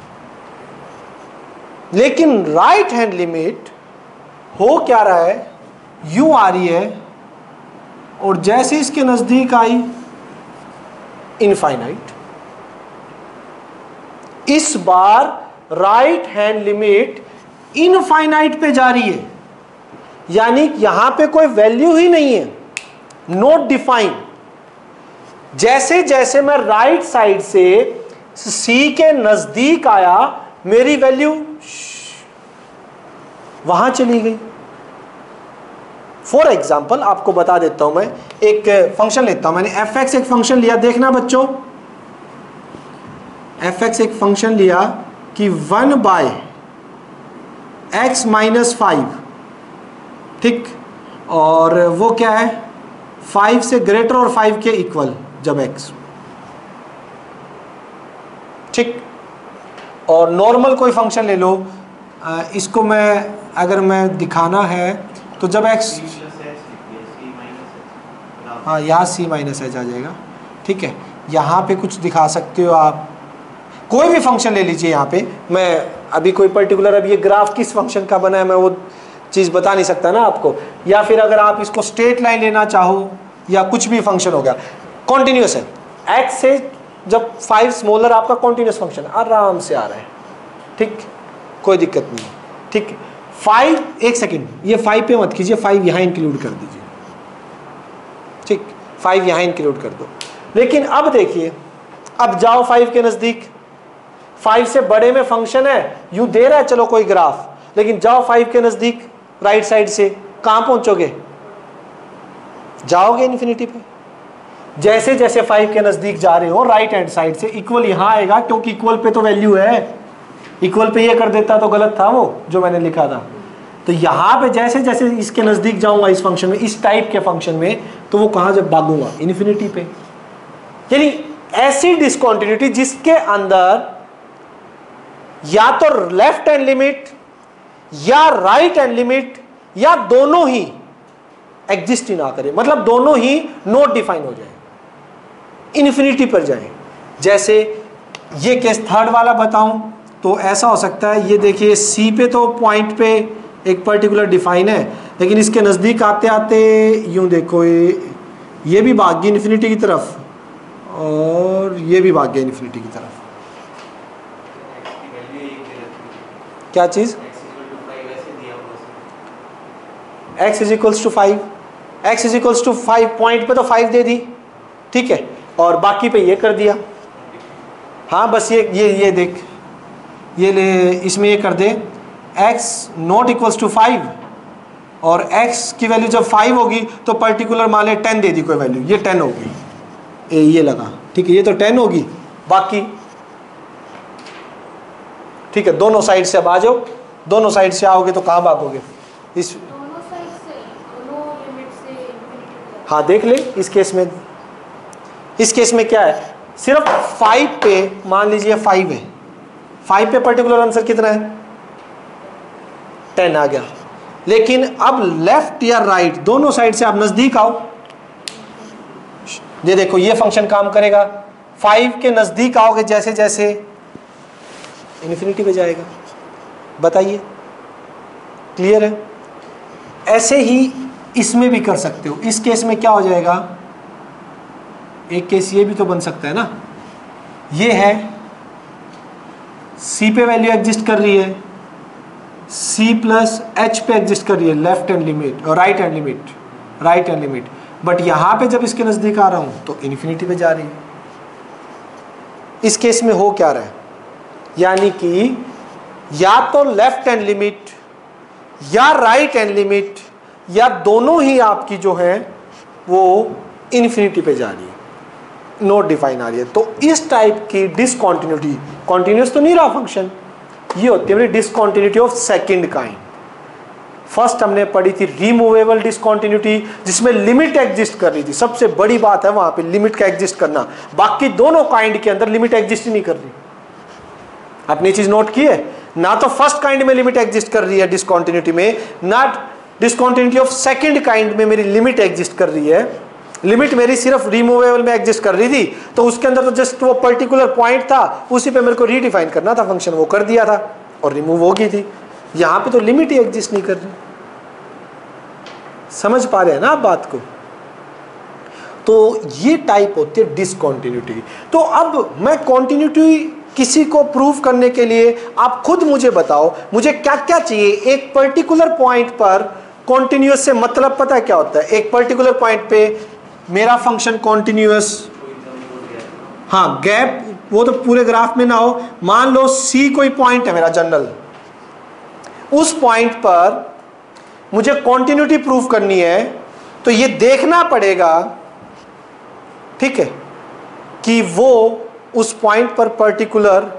A: लेकिन राइट हैंड लिमिट हो क्या रहा है? यू आ रही है, और जैसे इसके नजदीक आई इनफाइनाइट। इस बार राइट हैंड लिमिट इनफाइनाइट पे जा रही है, यानी यहां पे कोई वैल्यू ही नहीं है, नॉट डिफाइन। जैसे जैसे मैं राइट साइड से सी के नजदीक आया, मेरी वैल्यू वहां चली गई। फॉर एग्जाम्पल आपको बता देता हूं, मैं एक फंक्शन लेता हूं। मैंने एफ एक्स एक फंक्शन लिया, देखना बच्चों, एफ एक्स एक फंक्शन लिया कि 1 बाय एक्स माइनस 5, ठीक, और वो क्या है? 5 से ग्रेटर और 5 के इक्वल जब x, ठीक। और नॉर्मल कोई फंक्शन ले लो, इसको मैं अगर मैं दिखाना है तो जब x, हाँ यहाँ c माइनस एच आ जाएगा, ठीक है। यहाँ पे कुछ दिखा सकते हो आप, कोई भी फंक्शन ले लीजिए यहाँ पे, मैं अभी कोई पर्टिकुलर, अब ये ग्राफ किस फंक्शन का बना है मैं वो चीज़ बता नहीं सकता ना आपको, या फिर अगर आप इसको स्ट्रेट लाइन लेना चाहो या कुछ भी फंक्शन हो गया, कॉन्टिन्यूस है, x से जब 5 स्मॉलर आपका कॉन्टिन्यूस फंक्शन आराम से आ रहा है, ठीक, कोई दिक्कत नहीं है, ठीक। 5, एक सेकेंड, ये 5 पे मत कीजिए, 5 यहाँ इंक्लूड कर दीजिए, ठीक, 5 यहाँ इंक्लूड कर दो। लेकिन अब देखिए, अब जाओ 5 के नज़दीक, 5 से बड़े में फंक्शन है, यूं दे रहा है चलो कोई ग्राफ, लेकिन जाओ 5 के नज़दीक राइट साइड से, कहाँ पहुंचोगे? जाओगे इन्फिनिटी पे। जैसे जैसे 5 के नज़दीक जा रहे हो राइट हैंड साइड से इक्वल यहाँ आएगा, क्योंकि इक्वल पे तो वैल्यू है, इक्वल पे ये कर देता तो गलत था वो जो मैंने लिखा था। तो यहाँ पे जैसे जैसे इसके नज़दीक जाऊँगा इस फंक्शन में, इस टाइप के फंक्शन में, तो वो कहाँ जब भागूंगा? इन्फिनिटी पे। यानी ऐसी डिसकंटिन्यूटी जिसके अंदर या तो लेफ्ट हैंड लिमिट या राइट हैंड लिमिट या दोनों ही एग्जिस्ट ही ना करे, मतलब दोनों ही नॉट डिफाइन हो जाए, इन्फिनिटी पर जाए। जैसे ये केस थर्ड वाला बताऊं तो ऐसा हो सकता है, ये देखिए सी पे तो पॉइंट पे एक पर्टिकुलर डिफाइन है, लेकिन इसके नज़दीक आते आते यूं देखो ये भी भाग गई इन्फिनिटी की तरफ और ये भी भाग गया इन्फिनिटी की तरफ। क्या चीज़? x is equals to 5, x is equals to 5, point पे तो 5 दे दी, ठीक है, और बाकी पे ये कर दिया। हाँ बस ये देख, ये ले, इसमें ये कर दे x नॉट इक्वल्स टू 5 और x की वैल्यू जब 5 होगी तो पर्टिकुलर मान ले 10 दे दी कोई वैल्यू, ये 10 होगी, ये लगा, ठीक है, ये तो 10 होगी, बाकी ठीक है। दोनों साइड से अब आ जाओ, दोनों साइड से आओगे तो कहाँ भागोगे? इस
C: दोनों साइड से, दोनों लिमिट से इन्फिनिटी।
A: हाँ देख ले, इस केस में क्या है, सिर्फ 5 पे मान लीजिए 5 है, 5 पे पर्टिकुलर आंसर कितना है? 10 आ गया। लेकिन अब लेफ्ट या राइट दोनों साइड से आप नजदीक आओ, ये देखो ये फंक्शन काम करेगा, 5 के नजदीक आओगे जैसे जैसे इन्फिनिटी पे जाएगा। बताइए, क्लियर है? ऐसे ही इसमें भी कर सकते हो। इस केस में क्या हो जाएगा, एक केस ये भी तो बन सकता है ना, ये है C पे वैल्यू एग्जिस्ट कर रही है, C प्लस H पे एग्जिस्ट कर रही है, लेफ्ट हैंड लिमिट और राइट हैंड लिमिट, बट यहां पे जब इसके नजदीक आ रहा हूं तो इन्फिनिटी पे जा रही है। इस केस में हो क्या रहा है, यानी कि या तो लेफ्ट हैंड लिमिट या राइट हैंड लिमिट या दोनों ही आपकी जो है वो इन्फिनिटी पे जा रही है, नॉट डिफाइन आ रही है। तो इस टाइप की डिसकंटिन्यूटी, कॉन्टिन्यूस तो नहीं रहा फंक्शन, ये होती है discontinuity of second kind. First हमने पढ़ी थी रिमूवेबल डिसकंटिन्यूटी, जिसमें लिमिट एग्जिस्ट कर रही थी, सबसे बड़ी बात है वहां पे लिमिट का एग्जिस्ट करना, बाकी दोनों काइंड के अंदर लिमिट एग्जिस्ट ही नहीं कर रही। आपने चीज नोट की है ना, तो फर्स्ट काइंड में लिमिट एग्जिस्ट कर रही है डिसकंटिन्यूटी में, ना डिसकंटिन्यूटी ऑफ सेकंड काइंड में मेरी लिमिट एग्जिस्ट कर रही है। लिमिट मेरी सिर्फ रिमूवेबल में एग्जिस्ट कर रही थी, तो उसके अंदर तो जस्ट वो पर्टिकुलर पॉइंट था, उसी पे मेरे को रीडिफाइन करना था फंक्शन, वो कर दिया था और रिमूव हो गई थी। यहां पे तो लिमिट ही एग्जिस्ट नहीं कर रही। समझ पा रहे हैं ना आप बात को? तो ये टाइप होती है डिसकंटिन्यूटी। तो अब मैं कॉन्टिन्यूटी किसी को प्रूव करने के लिए आप खुद मुझे बताओ, मुझे क्या क्या चाहिए। एक पर्टिकुलर पॉइंट पर कॉन्टिन्यूअस से मतलब पता है क्या होता है, एक पर्टिकुलर पॉइंट पे मेरा फंक्शन कॉन्टिन्यूअस, हाँ गैप वो तो पूरे ग्राफ में ना हो, मान लो C कोई पॉइंट है मेरा जनरल, उस पॉइंट पर मुझे कॉन्टिन्यूटी प्रूव करनी है, तो ये देखना पड़ेगा, ठीक है, कि वो उस पॉइंट पर पर्टिकुलर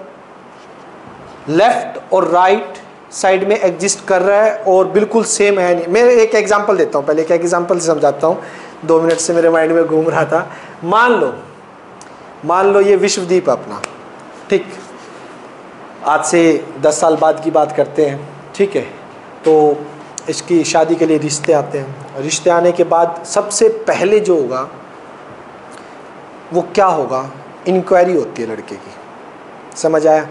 A: लेफ्ट और राइट साइड में एग्जिस्ट कर रहा है और बिल्कुल सेम है नहीं। मैं एक एग्जांपल देता हूँ, पहले एक एग्जांपल से समझाता हूँ, 2 मिनट से मेरे माइंड में घूम रहा था। मान लो ये विश्वदीप अपना, ठीक, आज से 10 साल बाद की बात करते हैं, ठीक है, तो इसकी शादी के लिए रिश्ते आते हैं। रिश्ते आने के बाद सबसे पहले जो होगा वो क्या होगा, इंक्वायरी होती है लड़के की। समझ आया?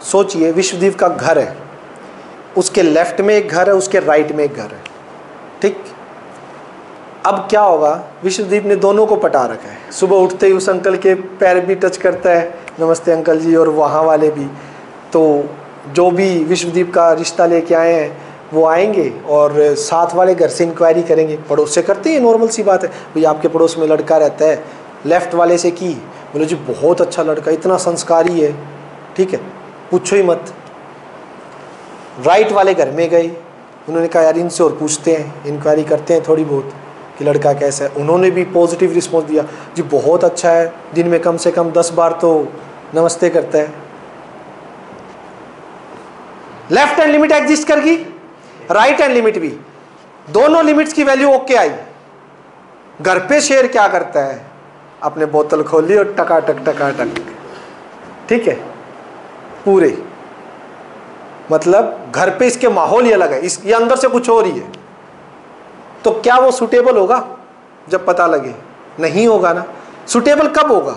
A: सोचिए विश्वदीप का घर है, उसके लेफ्ट में एक घर है, उसके राइट में एक घर है, ठीक। अब क्या होगा, विश्वदीप ने दोनों को पटा रखा है। सुबह उठते ही उस अंकल के पैर भी टच करता है, नमस्ते अंकल जी, और वहाँ वाले भी। तो जो भी विश्वदीप का रिश्ता लेके आए हैं वो आएंगे और साथ वाले घर से इंक्वायरी करेंगे। पड़ोस से करते हैं, नॉर्मल सी बात है, भाई आपके पड़ोस में लड़का रहता है। लेफ्ट वाले से की, बोले जी बहुत अच्छा लड़का, इतना संस्कारी है, ठीक है, पूछो ही मत। राइट वाले घर में गए, उन्होंने कहा यार इनसे और पूछते हैं, इंक्वायरी करते हैं थोड़ी बहुत कि लड़का कैसा है। उन्होंने भी पॉजिटिव रिस्पॉन्स दिया, जी बहुत अच्छा है, दिन में कम से कम 10 बार तो नमस्ते करता है। लेफ्ट हैंड लिमिट एग्जिस्ट करगी, राइट हैंड लिमिट भी, दोनों लिमिट्स की वैल्यू ओके आई। घर पे शेर क्या करता है, अपने बोतल खोली और टकाटक टकाटक, ठीक है, पूरे, मतलब घर पे इसके माहौल ही अलग है, ये अंदर से कुछ और ही है। तो क्या वो सुटेबल होगा जब पता लगे? नहीं होगा ना। सुटेबल कब होगा,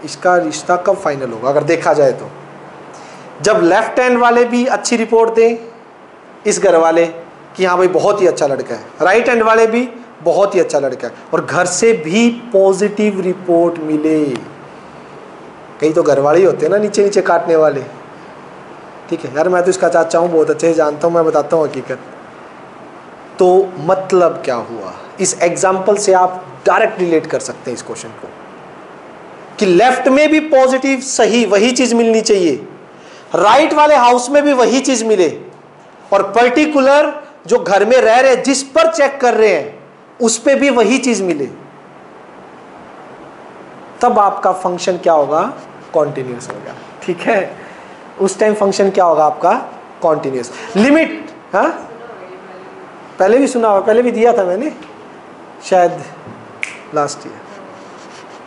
A: इसका रिश्ता कब फाइनल होगा अगर देखा जाए तो? जब लेफ्ट हैंड वाले भी अच्छी रिपोर्ट दें इस घर वाले कि हाँ भाई बहुत ही अच्छा लड़का है, राइट हैंड वाले भी बहुत ही अच्छा लड़का है, और घर से भी पॉजिटिव रिपोर्ट मिले। कई तो घर वाले ही होते हैं ना नीचे नीचे काटने वाले, ठीक है यार मैं तो इसका चाचा हूँ, बहुत अच्छे से जानता हूँ, मैं बताता हूँ हकीकत। तो मतलब क्या हुआ, इस एग्जाम्पल से आप डायरेक्ट रिलेट कर सकते हैं इस क्वेश्चन को कि लेफ्ट में भी पॉजिटिव सही वही चीज मिलनी चाहिए, राइट वाले हाउस में भी वही चीज मिले, और पर्टिकुलर जो घर में रह रहे जिस पर चेक कर रहे हैं उस पे भी वही चीज मिले, तब आपका फंक्शन क्या होगा, कॉन्टिन्यूस होगा, ठीक है। उस टाइम फंक्शन क्या होगा आपका, कॉन्टिन्यूस। लिमिट, हाँ पहले भी सुना हुआ, पहले भी दिया था मैंने शायद लास्ट ईयर,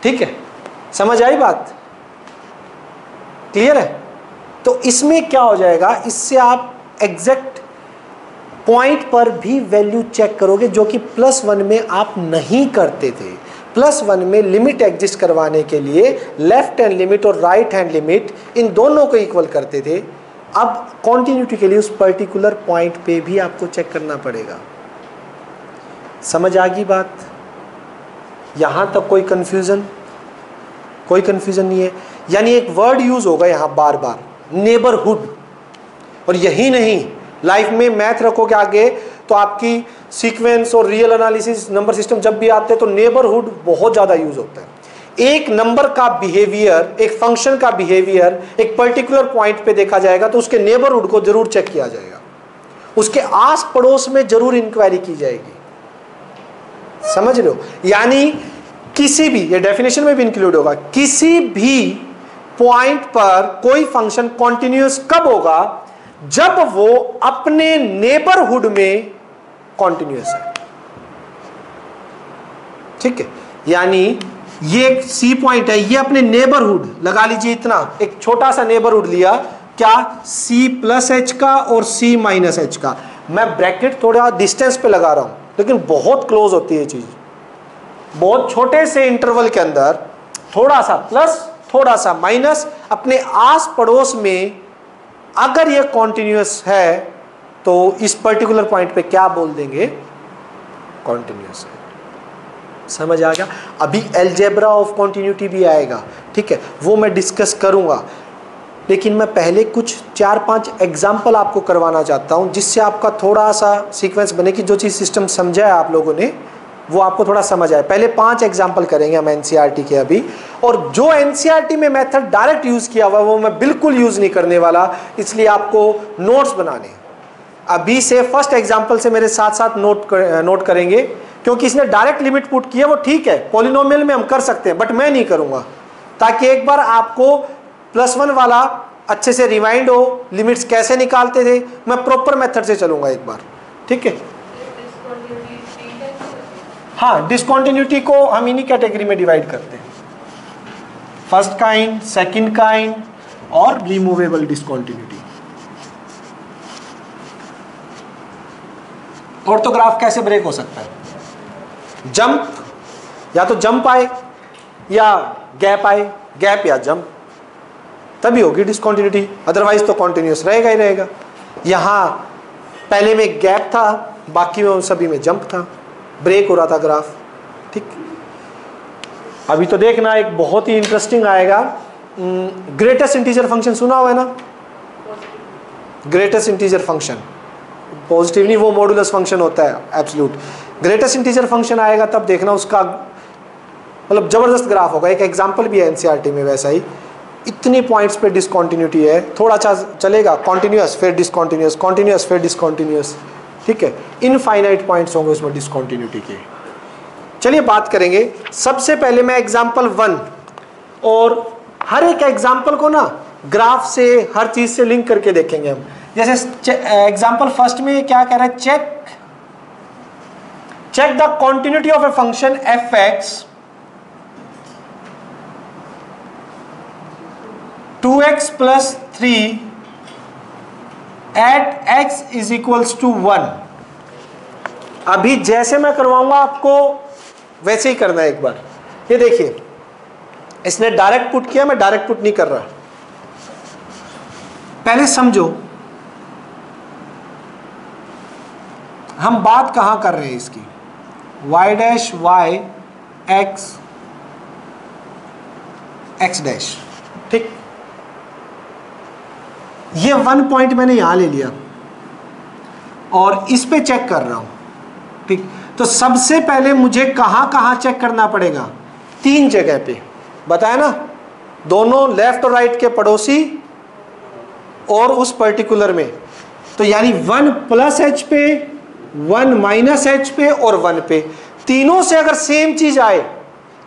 A: ठीक है। समझ आई बात, क्लियर है? तो इसमें क्या हो जाएगा, इससे आप एग्जैक्ट पॉइंट पर भी वैल्यू चेक करोगे, जो कि +1 में आप नहीं करते थे। +1 में लिमिट एग्जिस्ट करवाने के लिए लेफ्ट हैंड लिमिट और राइट हैंड लिमिट इन दोनों को इक्वल करते थे। अब कॉन्टिन्यूटी के लिए उस पर्टिकुलर पॉइंट पे भी आपको चेक करना पड़ेगा। समझ आ गई बात? यहां तक कोई कंफ्यूजन? कोई कंफ्यूजन नहीं है। यानी एक वर्ड यूज होगा यहां बार बार, नेबरहुड। और यही नहीं, लाइफ में मैथ रखोगे आगे तो आपकी सीक्वेंस और रियल एनालिसिस नंबर सिस्टम जब भी आते हैं तो नेबरहुड बहुत ज्यादा यूज होता है। एक नंबर का बिहेवियर, एक फंक्शन का बिहेवियर एक पर्टिकुलर पॉइंट पे देखा जाएगा तो उसके नेबरहुड को जरूर चेक किया जाएगा, उसके आस पड़ोस में जरूर इंक्वायरी की जाएगी। समझ रहे हो? यानी किसी भी, ये डेफिनेशन में भी इंक्लूड होगा, किसी भी पॉइंट पर कोई फंक्शन कॉन्टिन्यूअस कब होगा, जब वो अपने नेबरहुड में कॉन्टिन्यूअस है, ठीक है। यानी ये एक सी पॉइंट है, ये अपने नेबरहुड लगा लीजिए, इतना एक छोटा सा नेबरहुड लिया, क्या C+H का और C-H का। मैं ब्रैकेट थोड़ा डिस्टेंस पे लगा रहा हूं लेकिन बहुत क्लोज होती है चीज। बहुत छोटे से इंटरवल के अंदर थोड़ा सा प्लस थोड़ा सा माइनस, अपने आस पड़ोस में अगर ये कॉन्टिन्यूअस है तो इस पर्टिकुलर पॉइंट पे क्या बोल देंगे, कॉन्टिन्यूअस है। समझ आ गया? अभी अलजेब्रा ऑफ कॉन्टिन्यूटी भी आएगा, ठीक है, वो मैं डिस्कस करूंगा। लेकिन मैं पहले कुछ 4-5 एग्जाम्पल आपको करवाना चाहता हूं जिससे आपका थोड़ा सा सीक्वेंस बने कि जो चीज़ सिस्टम समझा है आप लोगों ने वो आपको थोड़ा समझ आए। पहले 5 एग्जाम्पल करेंगे हम एनसीईआरटी के अभी, और जो एनसीईआरटी में मेथड डायरेक्ट यूज किया हुआ वो मैं बिल्कुल यूज नहीं करने वाला, इसलिए आपको नोट्स बनाने अभी से फर्स्ट एग्जाम्पल से मेरे साथ साथ नोट करेंगे, क्योंकि इसने डायरेक्ट लिमिट पुट किया, वो ठीक है पॉलिनोमियल में हम कर सकते हैं, बट मैं नहीं करूंगा, ताकि एक बार आपको +1 वाला अच्छे से रिवाइंड हो, लिमिट्स कैसे निकालते थे, मैं प्रॉपर मेथड से चलूंगा एक बार, ठीक है। हाँ, डिसकंटिन्यूटी को हम इन्हीं कैटेगरी में डिवाइड करते हैं, फर्स्ट काइंड, सेकंड काइंड और रिमूवेबल डिसकंटिन्यूटी। ऑर्थोग्राफ कैसे ब्रेक हो सकता है? जंप, या तो जंप आए या गैप आए, गैप या जंप, तभी होगी डिसकंटिन्यूटी, अदरवाइज तो कॉन्टिन्यूस रहेगा ही रहेगा। यहाँ पहले में गैप था, बाकी में सभी में जंप था, ब्रेक हो रहा था ग्राफ। ठीक, अभी तो देखना एक बहुत ही इंटरेस्टिंग आएगा, ग्रेटेस्ट इंटीजर फंक्शन सुना हुआ है ना? ग्रेटेस्ट इंटीजर फंक्शन, पॉजिटिव नहीं, वो मॉडुलस फंक्शन होता है एब्सोल्यूट। ग्रेटेस्ट इंटीजर फंक्शन आएगा तब देखना उसका मतलब जबरदस्त ग्राफ होगा। एक एग्जांपल भी है एनसीईआरटी में वैसा ही, इतने पॉइंट्स पे डिसकंटिन्यूटी है, थोड़ा सा चलेगा कॉन्टिन्यूअस फिर डिसकंटिन्यूअस, कॉन्टिन्यूअस फिर डिसकंटिन्यूअस, ठीक है, इनफाइनाइट पॉइंट्स होंगे उसमें डिसकंटिन्यूटी के। चलिए बात करेंगे, सबसे पहले मैं एग्जांपल 1, और हर एक एग्जांपल को ना ग्राफ से हर चीज से लिंक करके देखेंगे हम। जैसे एग्जांपल फर्स्ट में क्या कह रहा है, check the continuity of a function f x 2x plus 3 at x is equals to 1। अभी जैसे मैं करवाऊंगा आपको वैसे ही करना है एक बार। ये देखिए, इसने डायरेक्ट पुट किया, मैं डायरेक्ट पुट नहीं कर रहा। पहले समझो हम बात कहां कर रहे हैं इसकी, y dash y x x dash, ठीक। ये 1 पॉइंट मैंने यहां ले लिया और इस पे चेक कर रहा हूं, ठीक। तो सबसे पहले मुझे कहां कहां चेक करना पड़ेगा, 3 जगह पे बताया ना, दोनों लेफ्ट और राइट के पड़ोसी और उस पर्टिकुलर में। तो यानी 1 प्लस h पे, 1 माइनस h पे और 1 पे, तीनों से अगर सेम चीज आए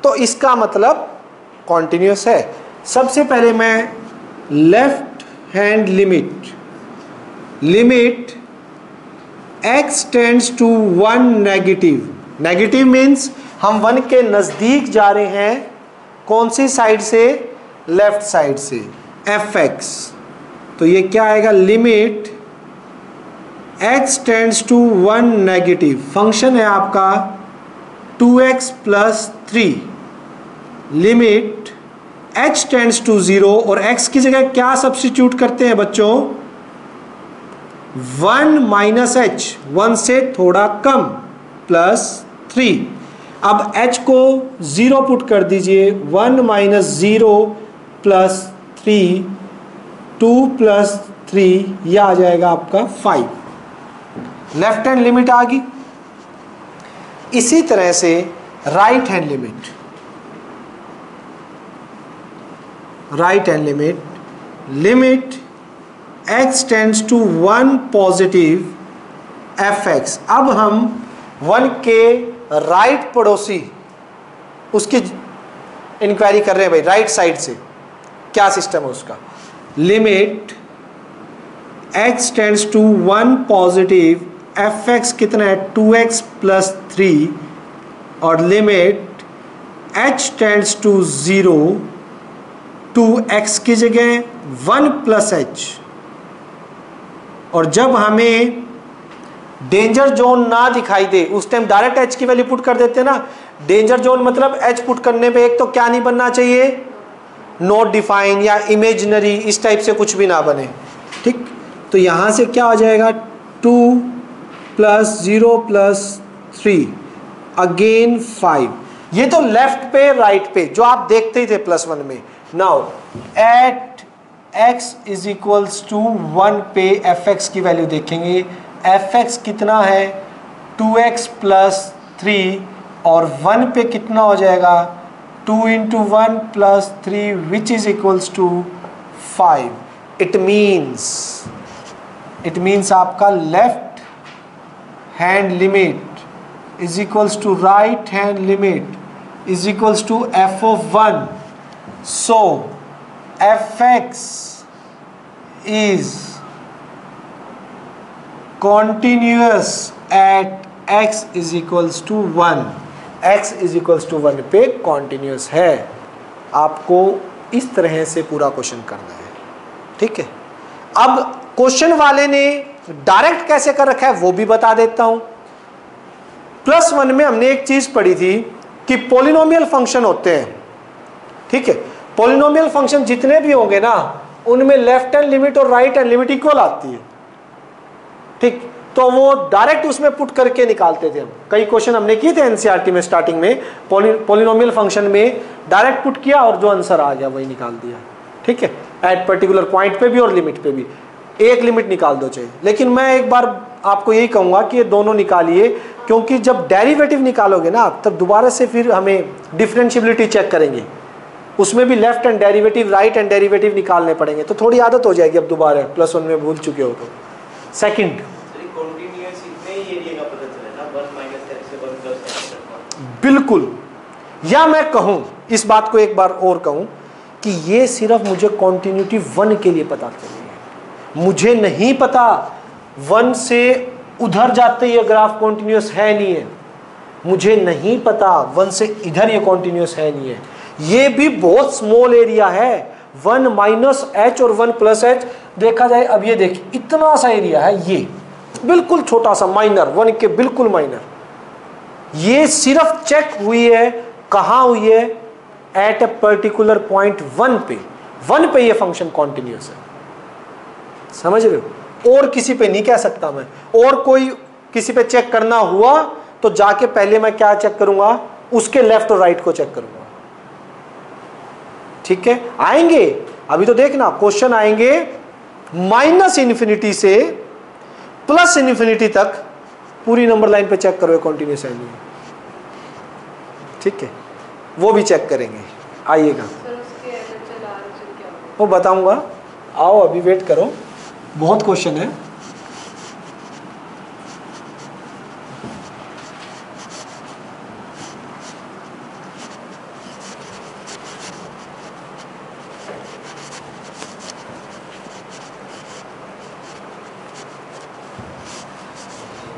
A: तो इसका मतलब कॉन्टिन्यूअस है। सबसे पहले मैं left hand limit x tends to 1 negative, negative means हम 1 के नजदीक जा रहे हैं, कौन सी साइड से, लेफ्ट साइड से, fx। तो ये क्या आएगा, limit x tends to 1 negative, function है आपका 2x plus 3, limit h tends to 0, और x की जगह क्या सब्स्टिट्यूट करते हैं बच्चों, 1 माइनस h, 1 से थोड़ा कम, प्लस 3। अब h को 0 पुट कर दीजिए, 1 माइनस 0 प्लस 3, 2 प्लस 3, यह आ जाएगा आपका 5। लेफ्ट हैंड लिमिट आ गई। इसी तरह से right hand limit, limit x tends to 1 positive fx। अब हम 1 के राइट पड़ोसी उसकी इंक्वायरी कर रहे हैं भाई, राइट साइड से क्या सिस्टम है उसका। Limit x tends to 1 positive fx कितना है, 2x प्लस 3, और limit h tends to 0, 2x की जगह 1 प्लस h। और जब हमें डेंजर जोन ना दिखाई दे उस टाइम डायरेक्ट h की वैल्यू पुट कर देते हैं ना। डेंजर जोन मतलब h पुट करने पे एक तो क्या नहीं बनना चाहिए, नॉट डिफाइन या इमेजिनरी, इस टाइप से कुछ भी ना बने, ठीक। तो यहां से क्या हो जाएगा, 2 प्लस 0 प्लस 3, अगेन 5। ये तो लेफ्ट पे राइट पे जो आप देखते ही थे +1 में। Now at x is equals to 1 पे fx की वैल्यू देखेंगे, fx कितना है, 2x प्लस 3, और 1 पे कितना हो जाएगा, 2 into 1 plus 3 which is equals to 5। It means आपका left hand limit is equals to right hand limit is equals to f of 1। So fx is continuous at x is equals to 1, x is equals to 1 पे continuous है। आपको इस तरह से पूरा question करना है, ठीक है। अब क्वेश्चन वाले ने डायरेक्ट कैसे कर रखा है वो भी बता देता हूं। +1 में हमने एक चीज पढ़ी थी कि पॉलिनोमियल फंक्शन होते हैं, ठीक है। पॉलिनोमियल फंक्शन जितने भी होंगे ना उनमें लेफ्ट हैंड लिमिट और राइट हैंड लिमिट इक्वल आती है, ठीक। तो वो डायरेक्ट उसमें पुट करके निकालते थे हम। कई क्वेश्चन हमने किए थे एनसीईआरटी में स्टार्टिंग में, पॉलिनोमियल फंक्शन में डायरेक्ट पुट किया और जो आंसर आ गया वही निकाल दिया, ठीक है। एट पर्टिकुलर पॉइंट पे भी और लिमिट पे भी एक लिमिट निकाल दो चाहिए। लेकिन मैं एक बार आपको यही कहूंगा कि ये दोनों निकालिए, क्योंकि जब डेरिवेटिव निकालोगे ना तब दोबारा से फिर हमें डिफरेंशियबिलिटी चेक करेंगे, उसमें भी left hand derivative right hand derivative निकालने पड़ेंगे, तो थोड़ी आदत हो जाएगी अब दोबारा +1 में भूल चुके हो तो। सेकंड, बिल्कुल, या मैं कहूं इस बात को एक बार और कहूं कि ये सिर्फ मुझे कॉन्टिन्यूटी 1 के लिए पता चली है, मुझे नहीं पता 1 से उधर जाते ये ग्राफ कॉन्टिन्यूस है नहीं है, मुझे नहीं पता 1 से इधर ये कॉन्टिन्यूस है नहीं है। ये भी बहुत स्मॉल एरिया है, 1 - h और 1 + h देखा जाए। अब ये देखिए इतना सा एरिया है, ये बिल्कुल छोटा सा माइनर, 1 के बिल्कुल माइनर। ये सिर्फ चेक हुई है, कहां हुई है? एट ए पर्टिकुलर पॉइंट 1 पे ये फंक्शन कॉन्टिन्यूस है, समझ रहे हो? और किसी पे नहीं कह सकता मैं। और कोई किसी पे चेक करना हुआ तो जाके पहले मैं क्या चेक करूंगा? उसके लेफ्ट और राइट को चेक करूंगा, ठीक है। आएंगे अभी तो देखना क्वेश्चन आएंगे -∞ से +∞ तक पूरी नंबर लाइन पे चेक करो कॉन्टिन्यूस है नहीं, ठीक है, वो भी चेक करेंगे। आइएगा, वो बताऊंगा, आओ अभी वेट करो, बहुत क्वेश्चन है।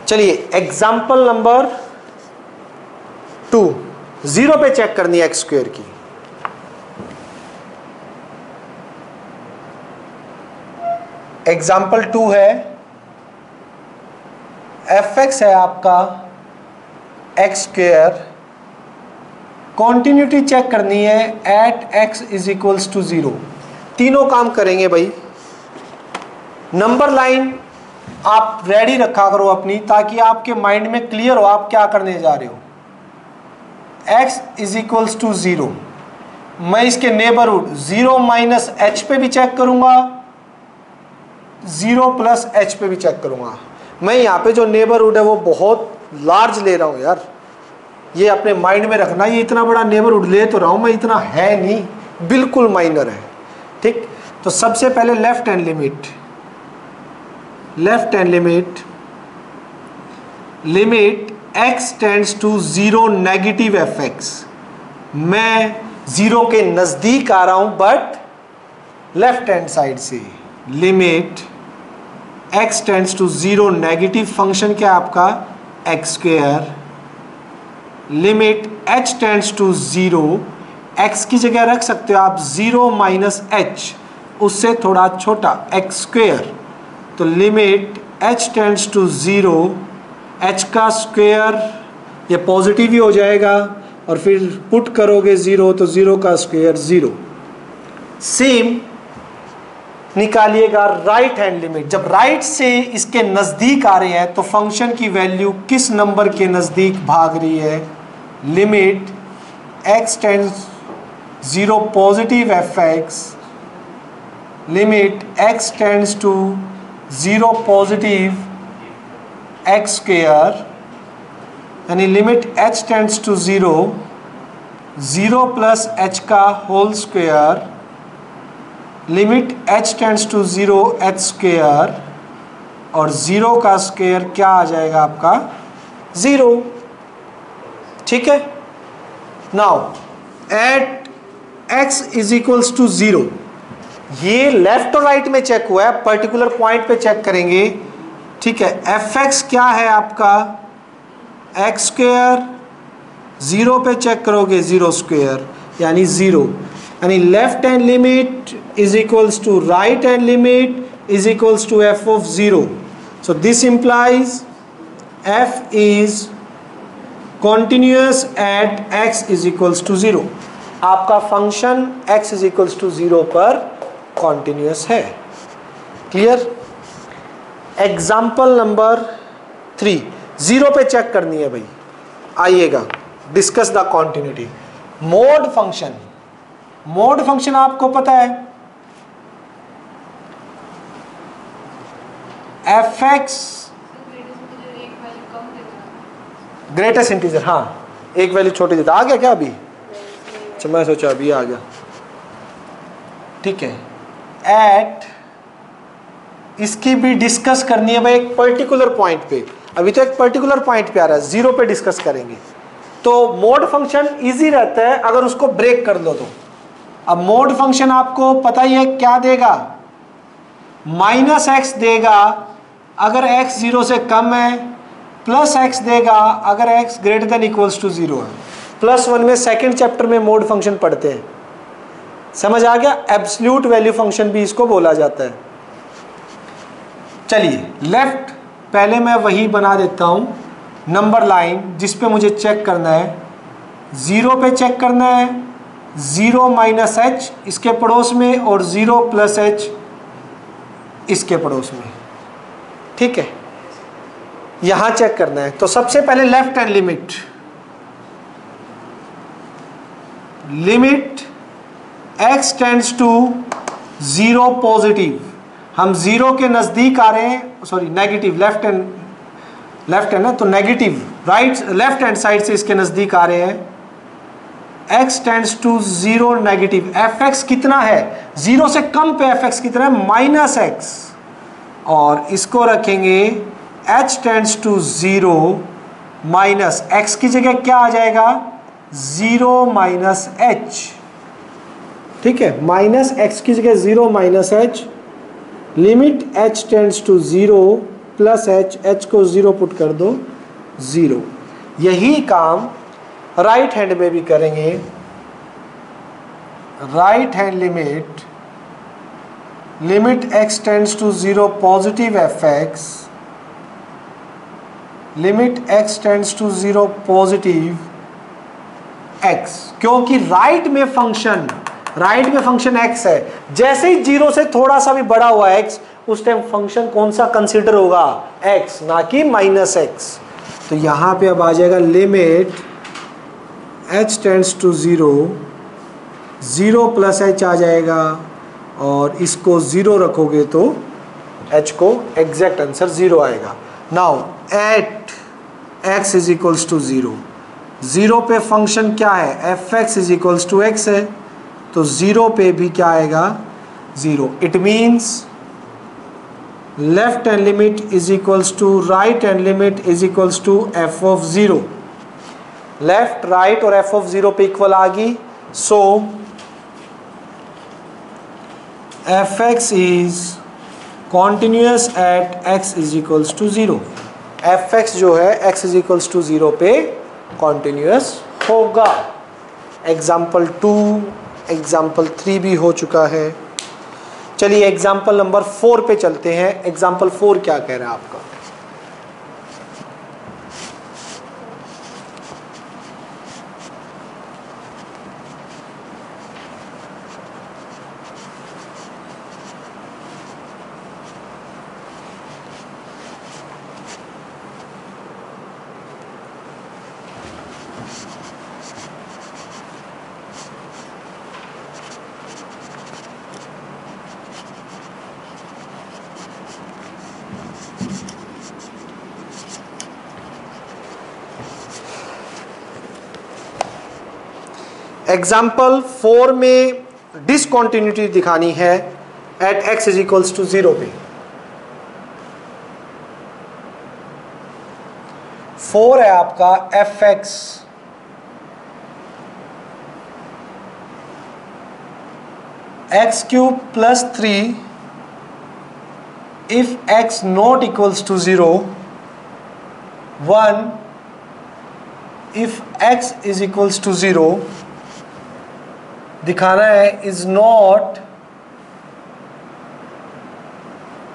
A: चलिए एग्जाम्पल नंबर 2, 0 पे चेक करनी है x² की। एग्जाम्पल 2 है, f(x) है आपका x², कॉन्टिन्यूटी चेक करनी है एट x = 0। तीनों काम करेंगे भाई। नंबर लाइन आप रेडी रखा करो अपनी, ताकि आपके माइंड में क्लियर हो आप क्या करने जा रहे हो। x = 0, मैं इसके नेबरहुड 0 - h पे भी चेक करूंगा, 0 + h पे भी चेक करूंगा। मैं यहाँ पे जो नेबरहुड है वो बहुत लार्ज ले रहा हूँ यार, ये अपने माइंड में रखना। ये इतना बड़ा नेबरहुड ले तो रहा हूँ मैं, इतना है नहीं, बिल्कुल माइनर है, ठीक। तो सबसे पहले left hand limit x tends to 0 negative f(x). मैं 0 के नजदीक आ रहा हूं बट लेफ्ट हैंड साइड से। Limit x tends to 0 negative, function क्या है आपका x²। Limit h tends to 0, x की जगह रख सकते हो आप 0 - h, उससे थोड़ा छोटा x²। तो limit h tends to 0, h का स्क्वायर ये पॉजिटिव ही हो जाएगा, और फिर पुट करोगे 0 तो 0 का स्क्वायर 0। सेम निकालिएगा राइट हैंड लिमिट। जब राइट से इसके नज़दीक आ रहे हैं तो फंक्शन की वैल्यू किस नंबर के नज़दीक भाग रही है? Limit x tends 0 positive f(x), limit x tends to 0 positive x², यानी limit h tends to 0, 0 + h का whole square, limit h tends to 0 h², और 0 का स्क्वायर क्या आ जाएगा आपका 0, ठीक है। नाउ एट x = 0, ये लेफ्ट और राइट में चेक हुआ है, पर्टिकुलर पॉइंट पे चेक करेंगे, ठीक है। f(x) क्या है आपका x², 0 पे चेक करोगे 0², यानी 0, यानी left hand limit = right hand limit = f(0). So this implies f is continuous at x is equals to 0। आपका function x is equals to 0 पर कॉन्टिन्यूस है। क्लियर? एग्जाम्पल नंबर 3, 0 पे चेक करनी है भाई। आइएगा, discuss the continuity. Mode function, mode function आपको पता है एफ एक्स ग्रेटेस्ट इंटीजर, हाँ एक वैल्यू छोटी देता। आ गया क्या अभी? अच्छा मैं सोचा अभी आ गया। ठीक है, एट इसकी भी डिस्कस करनी है भाई एक पर्टिकुलर पॉइंट पे। अभी तो एक पर्टिकुलर पॉइंट पे आ रहा है, 0 पे डिस्कस करेंगे। तो मोड फंक्शन इजी रहता है अगर उसको ब्रेक कर लो तो। अब मोड फंक्शन आपको पता ही है क्या देगा, -x देगा अगर x 0 से कम है, +x देगा अगर x greater than equals to 0 है। +1 में सेकंड चैप्टर में मोड फंक्शन पढ़ते हैं, समझ आ गया? एब्सोल्यूट वैल्यू फंक्शन भी इसको बोला जाता है। चलिए लेफ्ट पहले मैं वही बना देता हूं नंबर लाइन जिस पे मुझे चेक करना है। 0 पे चेक करना है, 0 -h इसके पड़ोस में और 0 +h इसके पड़ोस में। ठीक है, यहां चेक करना है। तो सबसे पहले left hand limit, limit x tends to 0 positive. हम 0 के नजदीक आ रहे हैं, सॉरी नेगेटिव, लेफ्ट हैंड ना, तो negative right left hand side से इसके नजदीक आ रहे हैं। x tends to 0 negative. fx कितना है? 0 से कम पे fx कितना है? -x। और इसको रखेंगे h tends to 0 minus x की जगह क्या आ जाएगा? 0 -h। ठीक है, -x की जगह 0 -h। Limit h tends to 0 +h, h को 0 पुट कर दो 0। यही काम राइट हैंड में भी करेंगे। Right hand limit, limit x tends to 0 positive fx, limit x tends to 0 positive x। क्योंकि राइट में फंक्शन x है, जैसे ही 0 से थोड़ा सा भी बड़ा हुआ x, उस टाइम फंक्शन कौन सा कंसीडर होगा? x, ना कि -x। तो यहां पे अब आ जाएगा limit h tends to 0, 0 +h आ जाएगा और इसको 0 रखोगे तो h को एग्जैक्ट आंसर 0 आएगा। Now at x is equals to 0, 0 पे फंक्शन क्या है? fx is equals to x है, तो 0 पे भी क्या आएगा? 0। It means left hand limit is equals to right hand limit is equals to f of 0। Left, right और f ऑफ 0 पे इक्वल आ गई। So fx is continuous at x is equals to 0। fx जो है x is equals to 0 पे continuous होगा। Example 2, example 3 भी हो चुका है। चलिए एग्जाम्पल नंबर 4 पे चलते हैं। एग्जाम्पल 4 क्या कह रहा है आपका? एग्जाम्पल 4 में डिसकॉन्टिन्यूटी दिखानी है at x is equals to 0 पे। 4 है आपका fx x³ + 3 if x not equals to 0, 1 if x is equals to 0 दिखाना है is not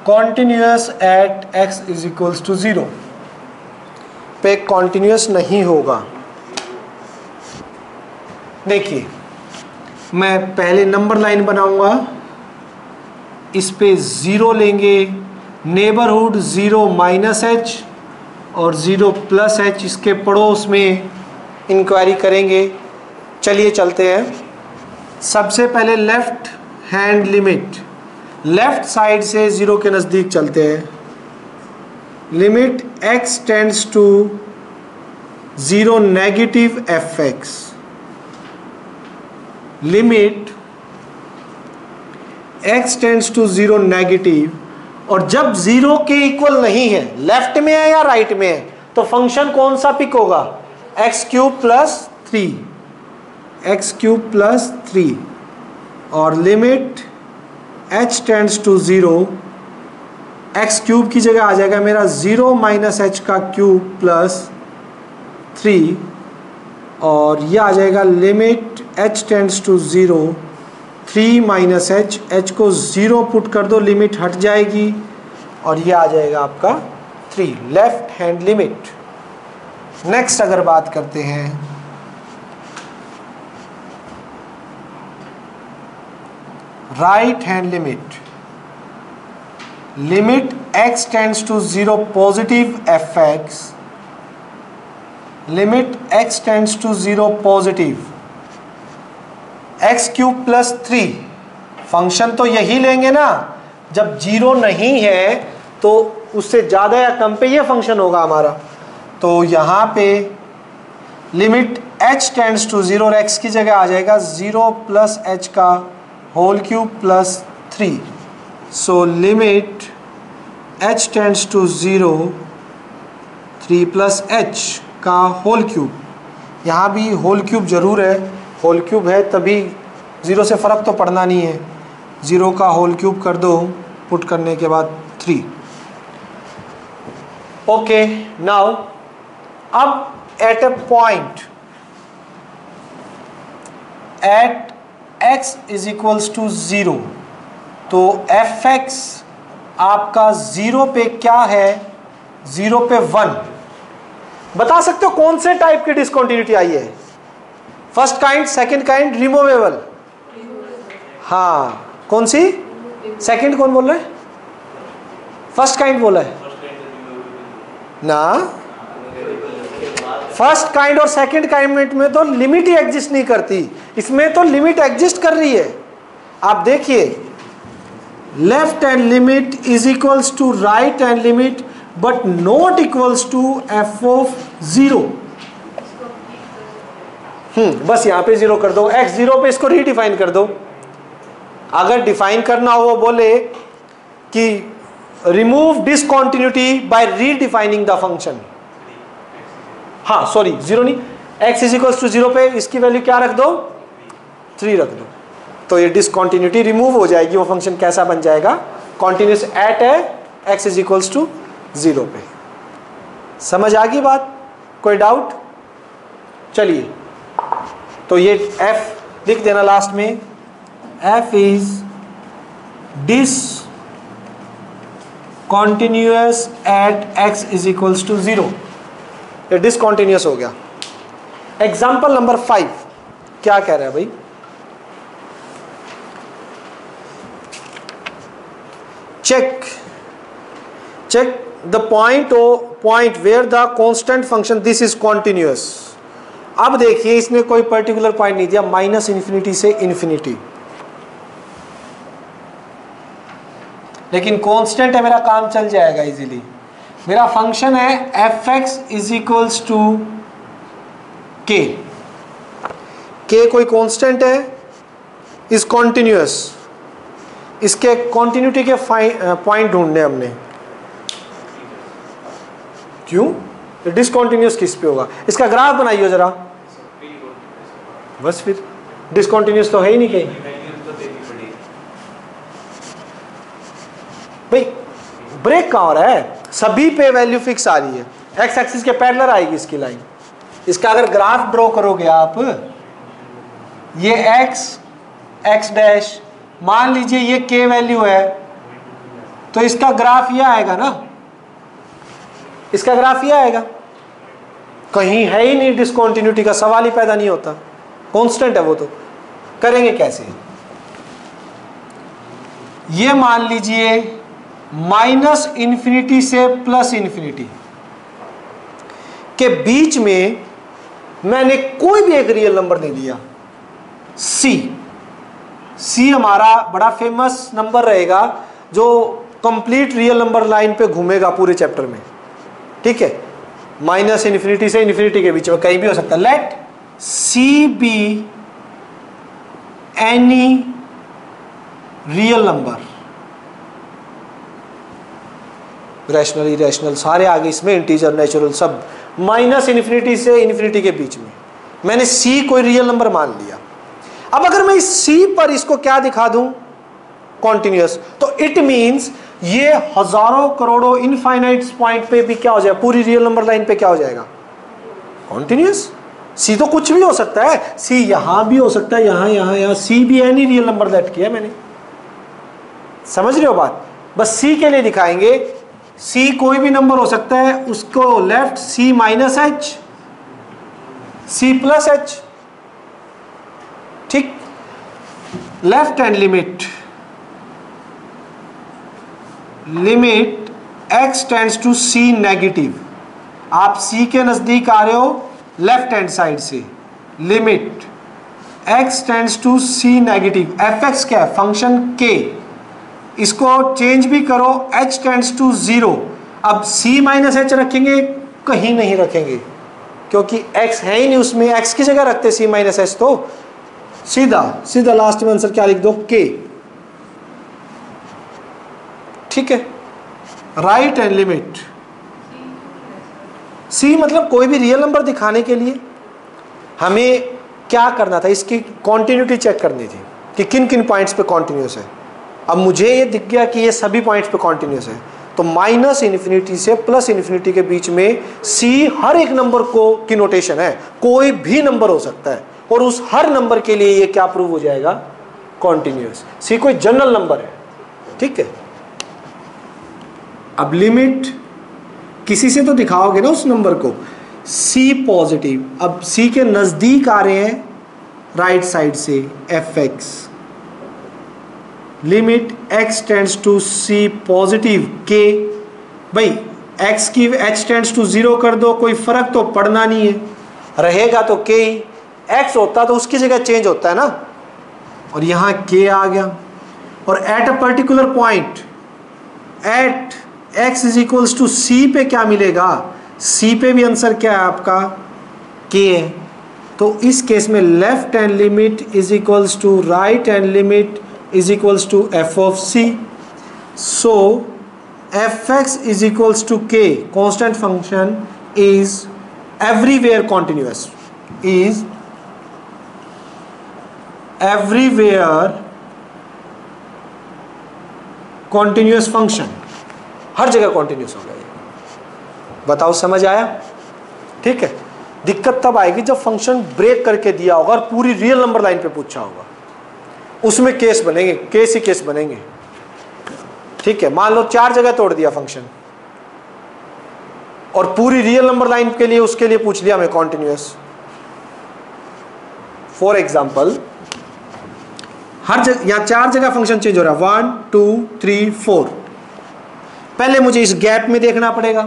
A: continuous at x is equals to 0 पे कॉन्टिन्यूस नहीं होगा। देखिए मैं पहले नंबर लाइन बनाऊंगा, इस पे 0 लेंगे, नेबरहुड 0 -h और 0 +h इसके पड़ोस में इंक्वायरी करेंगे। चलिए चलते हैं। सबसे पहले left hand limit, left side से 0 के नज़दीक चलते हैं। Limit x tends to 0 negative fx, limit x tends to 0 negative, और जब 0 के इक्वल नहीं है, लेफ्ट में है या राइट में है, तो फंक्शन कौन सा पिक होगा? x³ + 3, x³ + 3, और limit h tends to 0, x³ की जगह आ जाएगा मेरा 0 - h³ + 3, और यह आ जाएगा limit h tends to 0, 3 - h, h को 0 पुट कर दो, लिमिट हट जाएगी, और यह आ जाएगा आपका 3, लेफ्ट हैंड लिमिट। नेक्स्ट अगर बात करते हैं right hand limit, limit x tends to 0 positive fx, limit x tends to 0 positive x³ + 3, function तो यही लेंगे ना, जब 0 नहीं है तो उससे ज़्यादा या कम पे ये फंक्शन होगा हमारा। तो यहाँ पे लिमिट h टेंड्स टू 0 और x की जगह आ जाएगा 0 + h³ + 3, so limit h tends to 0, 3 + h³, यहाँ भी होल³ जरूर है, होल³ है तभी 0 से फ़र्क तो पड़ना नहीं है, 0 का होल³ कर दो, पुट करने के बाद 3। ओके, नाउ अब at a point at x = 0, तो fx आपका 0 पे क्या है? 0 पे 1। बता सकते हो कौन से टाइप की डिसकंटिन्यूटी आई है? First kind, second kind, removable? हाँ, कौन सी? सेकंड कौन बोल रहा है? फर्स्ट काइंड बोला है ना। फर्स्ट काइंड और सेकंड काइंड में तो लिमिट ही एग्जिस्ट नहीं करती, इसमें तो लिमिट एग्जिस्ट कर रही है। आप देखिए, left hand limit is equals to right hand limit but not equals to f(0). बस यहां पे 0 कर दो, x0 पे इसको रीडिफाइन कर दो। अगर डिफाइन करना हो वो बोले कि remove discontinuity by redefining the function, हाँ सॉरी 0 नहीं, x = 0 पे इसकी वैल्यू क्या रख दो? 3 रख दो, तो ये डिसकंटिन्यूटी रिमूव हो जाएगी। वो फंक्शन कैसा बन जाएगा? कॉन्टिन्यूस एट है x = 0 पे। समझ आ गई बात? कोई डाउट? चलिए, तो ये f लिख देना लास्ट में, f is discontinuous at x = 0। ये डिसकंटिन्यूअस हो गया। एग्जाम्पल नंबर 5 क्या कह रहा है भाई? check the point where the constant function this is continuous। अब देखिए, इसने कोई पर्टिकुलर पॉइंट नहीं दिया, -∞ से ∞, लेकिन कांस्टेंट है, मेरा काम चल जाएगा इजीली। मेरा फंक्शन है fx = k, कोई कांस्टेंट है, इज कॉन्टिन्यूअस, इसके कॉन्टिन्यूटी के पॉइंट ढूंढने हमने। क्यों? डिसकंटिन्यूअस किस पे होगा? इसका ग्राफ बनाइए जरा, बस फिर डिसकंटिन्यूअस तो है ही नहीं कहीं भाई। ब्रेक कहाँ हो रहा है? सभी पे वैल्यू फिक्स आ रही है, एक्स एक्सिस के पैरेलल आएगी इसकी लाइन। इसका अगर ग्राफ ड्रॉ करोगे आप, ये x डैश, मान लीजिए ये k वैल्यू है, तो इसका ग्राफ ये आएगा ना, इसका ग्राफ ये आएगा। कहीं है ही नहीं, डिसकंटिन्यूटी का सवाल ही पैदा नहीं होता। कांस्टेंट है वो, तो करेंगे कैसे? ये मान लीजिए -∞ से +∞ के बीच में मैंने कोई भी एक रियल नंबर दे दिया, सी हमारा बड़ा फेमस नंबर रहेगा जो कंप्लीट रियल नंबर लाइन पे घूमेगा पूरे चैप्टर में, ठीक है? -∞ से ∞ के बीच में कहीं भी हो सकता है। Let c be any real number, rational irrational सारे आगे इसमें, इंटीजर नेचुरल सब, -∞ से ∞ के बीच में मैंने सी कोई रियल नंबर मान लिया। अब अगर मैं इस सी पर इसको क्या दिखा दूं? कॉन्टिन्यूअस, तो इट मींस ये हजारों करोड़ों इनफाइनाइट पॉइंट पे भी क्या हो जाएगा, पूरी रियल नंबर लाइन पे क्या हो जाएगा? कॉन्टिन्यूअस। सी तो कुछ भी हो सकता है, सी यहां भी हो सकता है, यहां सी भी एनी रियल नंबर लेट किया मैंने, समझ रहे हो बात? बस सी के लिए दिखाएंगे, सी कोई भी नंबर हो सकता है, उसको left C -h, C +h, ठीक? Left hand limit x tends to C negative, आप सी के नजदीक आ रहे हो लेफ्ट हैंड साइड से, limit x tends to C negative, fx क्या है? फंक्शन k, इसको चेंज भी करो, h टेंड्स टू 0। अब c -h रखेंगे? कहीं नहीं रखेंगे, क्योंकि x है ही नहीं उसमें, x की जगह रखते c -h, तो सीधा लास्ट में आंसर क्या लिख दो? k, ठीक है? राइट हैंड लिमिट c मतलब कोई भी रियल नंबर दिखाने के लिए हमें क्या करना था? इसकी कॉन्टिन्यूटी चेक करनी थी कि किन किन पॉइंट्स पे कॉन्टिन्यूस है। अब मुझे ये दिख गया कि ये सभी पॉइंट्स पे कॉन्टिन्यूस है, तो -∞ से +∞ के बीच में c हर एक नंबर को की नोटेशन है, कोई भी नंबर हो सकता है, और उस हर नंबर के लिए ये क्या प्रूव हो जाएगा? कॉन्टिन्यूस। c कोई जनरल नंबर है, ठीक है? अब लिमिट किसी से तो दिखाओगे ना उस नंबर को, c पॉजिटिव, अब c के नजदीक आ रहे हैं राइट साइड से fx, limit x tends to c positive k, भाई x की h टेंड्स टू 0 कर दो, कोई फर्क तो पड़ना नहीं है, रहेगा तो k ही, x होता तो उसकी जगह चेंज होता है ना, और यहां k आ गया, और at a particular point at x is equals to c पे क्या मिलेगा? c पे भी आंसर क्या है आपका? k है, तो इस केस में left hand limit is equals to right hand limit is equals to f of c, so fx is equals to k, constant function is everywhere continuous, is everywhere continuous function, हर जगह continuous होगा ये। बताओ समझ आया? ठीक है। दिक्कत तब आएगी जब फंक्शन ब्रेक करके दिया होगा और पूरी रियल नंबर लाइन पे पूछा होगा, उसमें केस बनेंगे, केस ही केस बनेंगे। ठीक है, मान लो 4 जगह तोड़ दिया फंक्शन और पूरी रियल नंबर लाइन के लिए उसके लिए पूछ लिया हमें कॉन्टिन्यूअस। फॉर एग्जाम्पल हर जगह यहां 4 जगह फंक्शन चेंज हो रहा है, 1 2 3 4। पहले मुझे इस गैप में देखना पड़ेगा,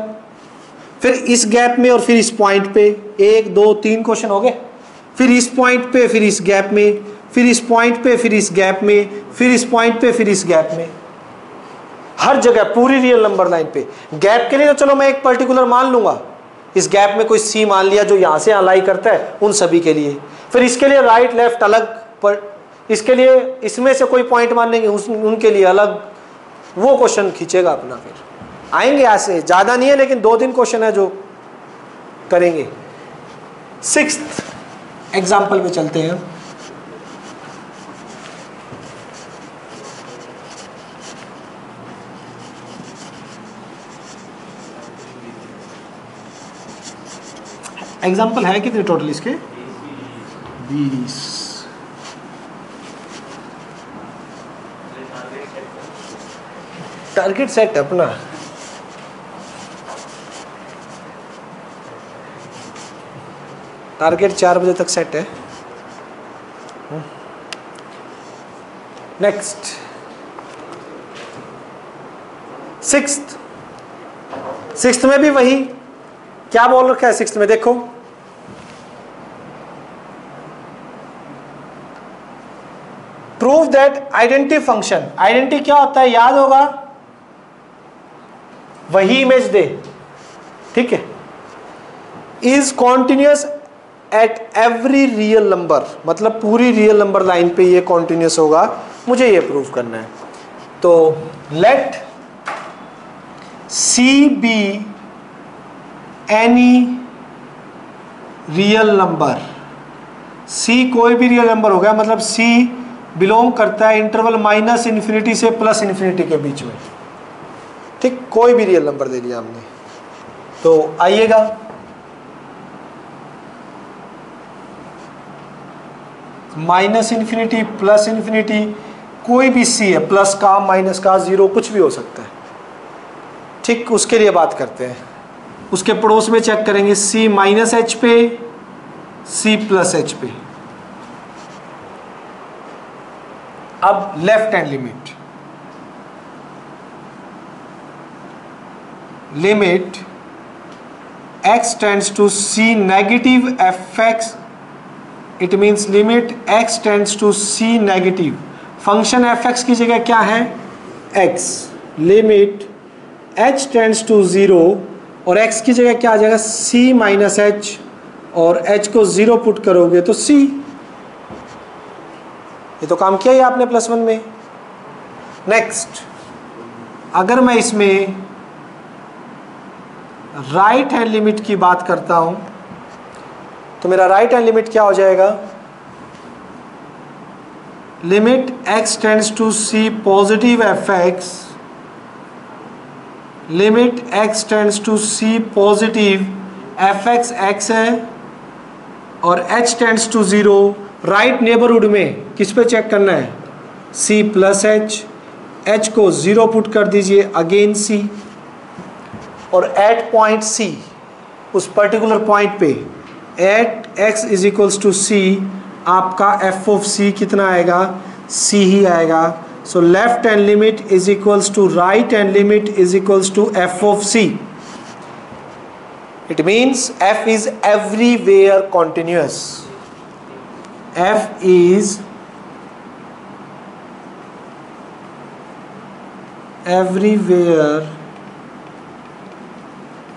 A: फिर इस गैप में और फिर इस पॉइंट पे 1 2 3 क्वेश्चन हो गए, फिर इस पॉइंट पे, फिर इस गैप में, फिर इस पॉइंट पे, फिर इस गैप में, फिर इस पॉइंट पे, फिर इस गैप में, हर जगह पूरी रियल नंबर लाइन पे। गैप के लिए तो चलो मैं एक पर्टिकुलर मान लूंगा, इस गैप में कोई सी मान लिया जो यहां से अलाई करता है उन सभी के लिए, फिर इसके लिए राइट लेफ्ट अलग, पर इसके लिए इसमें से कोई पॉइंट मान लेंगे उनके लिए अलग, वो क्वेश्चन खींचेगा अपना। फिर आएंगे ऐसे, ज्यादा नहीं है लेकिन 2-3 क्वेश्चन है जो करेंगे। 6th एग्जाम्पल में चलते हैं। एग्जाम्पल है कितने टोटल इसके? 20। टारगेट सेट अपना टारगेट 4 बजे तक सेट है। नेक्स्ट सिक्स्थ में भी वही क्या बोल रखा है। सिक्स्थ में देखो, prove that identity function, identity क्या होता है याद होगा, वही इमेज दे, ठीक है, is continuous at every real number, मतलब पूरी रियल नंबर लाइन पे ये कॉन्टिन्यूअस होगा, मुझे ये प्रूव करना है। तो let c be any real number, c कोई भी रियल नंबर हो गया, मतलब सी बिलोंग करता है इंटरवल माइनस इन्फिनिटी से प्लस इन्फिनिटी के बीच में, ठीक, कोई भी रियल नंबर दे दिया हमने। तो आइएगा, माइनस इन्फिनिटी प्लस इन्फिनिटी, कोई भी सी है, प्लस का माइनस का जीरो कुछ भी हो सकता है, ठीक, उसके लिए बात करते हैं। उसके पड़ोस में चेक करेंगे, सी माइनस एच पे, सी प्लस एच पे। अब left hand limit x tends to c negative fx, it means limit x tends to c negative, function fx की जगह क्या है x, limit h tends to 0 और x की जगह क्या आ जाएगा c माइनस एच, और h को 0 पुट करोगे तो c। ये तो काम किया ही आपने +1 में। नेक्स्ट, अगर मैं इसमें राइट हैंड लिमिट की बात करता हूं तो मेरा राइट हैंड लिमिट क्या हो जाएगा, limit x tends to c positive fx, limit x tends to c positive fx x है, और h tends to 0 right neighbourhood में किस पे चेक करना है, c प्लस एच, h को 0 पुट कर दीजिए, अगेन c, और एट पॉइंट c, उस पर्टिकुलर पॉइंट पे at x is equals to c, आपका f ऑफ c कितना आएगा, c ही आएगा। So left hand limit is equals to right hand limit is equals to f of c। It means f is everywhere continuous, f is everywhere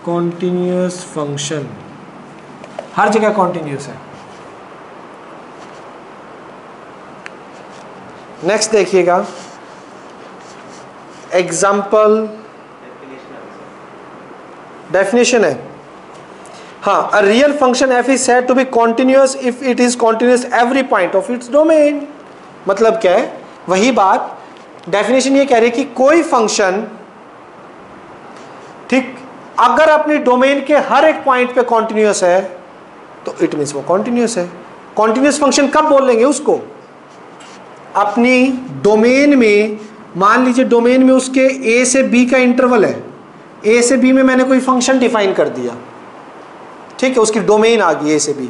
A: continuous function, हर जगह continuous है। Next देखिएगा, example definition है, हाँ, a real function f is said to be continuous if it is continuous every point of its domain। मतलब क्या है, वही बात, डेफिनेशन ये कह रही है कि कोई फंक्शन, ठीक, अगर अपनी डोमेन के हर एक पॉइंट पे कॉन्टिन्यूस है तो इट मीन्स वो कॉन्टिन्यूस है। कॉन्टिन्यूस फंक्शन कब बोल लेंगे उसको, अपनी डोमेन में, मान लीजिए डोमेन में उसके a से b का इंटरवल है, a से b में मैंने कोई फंक्शन डिफाइन कर दिया, ठीक है, उसकी डोमेन आ गई a से b,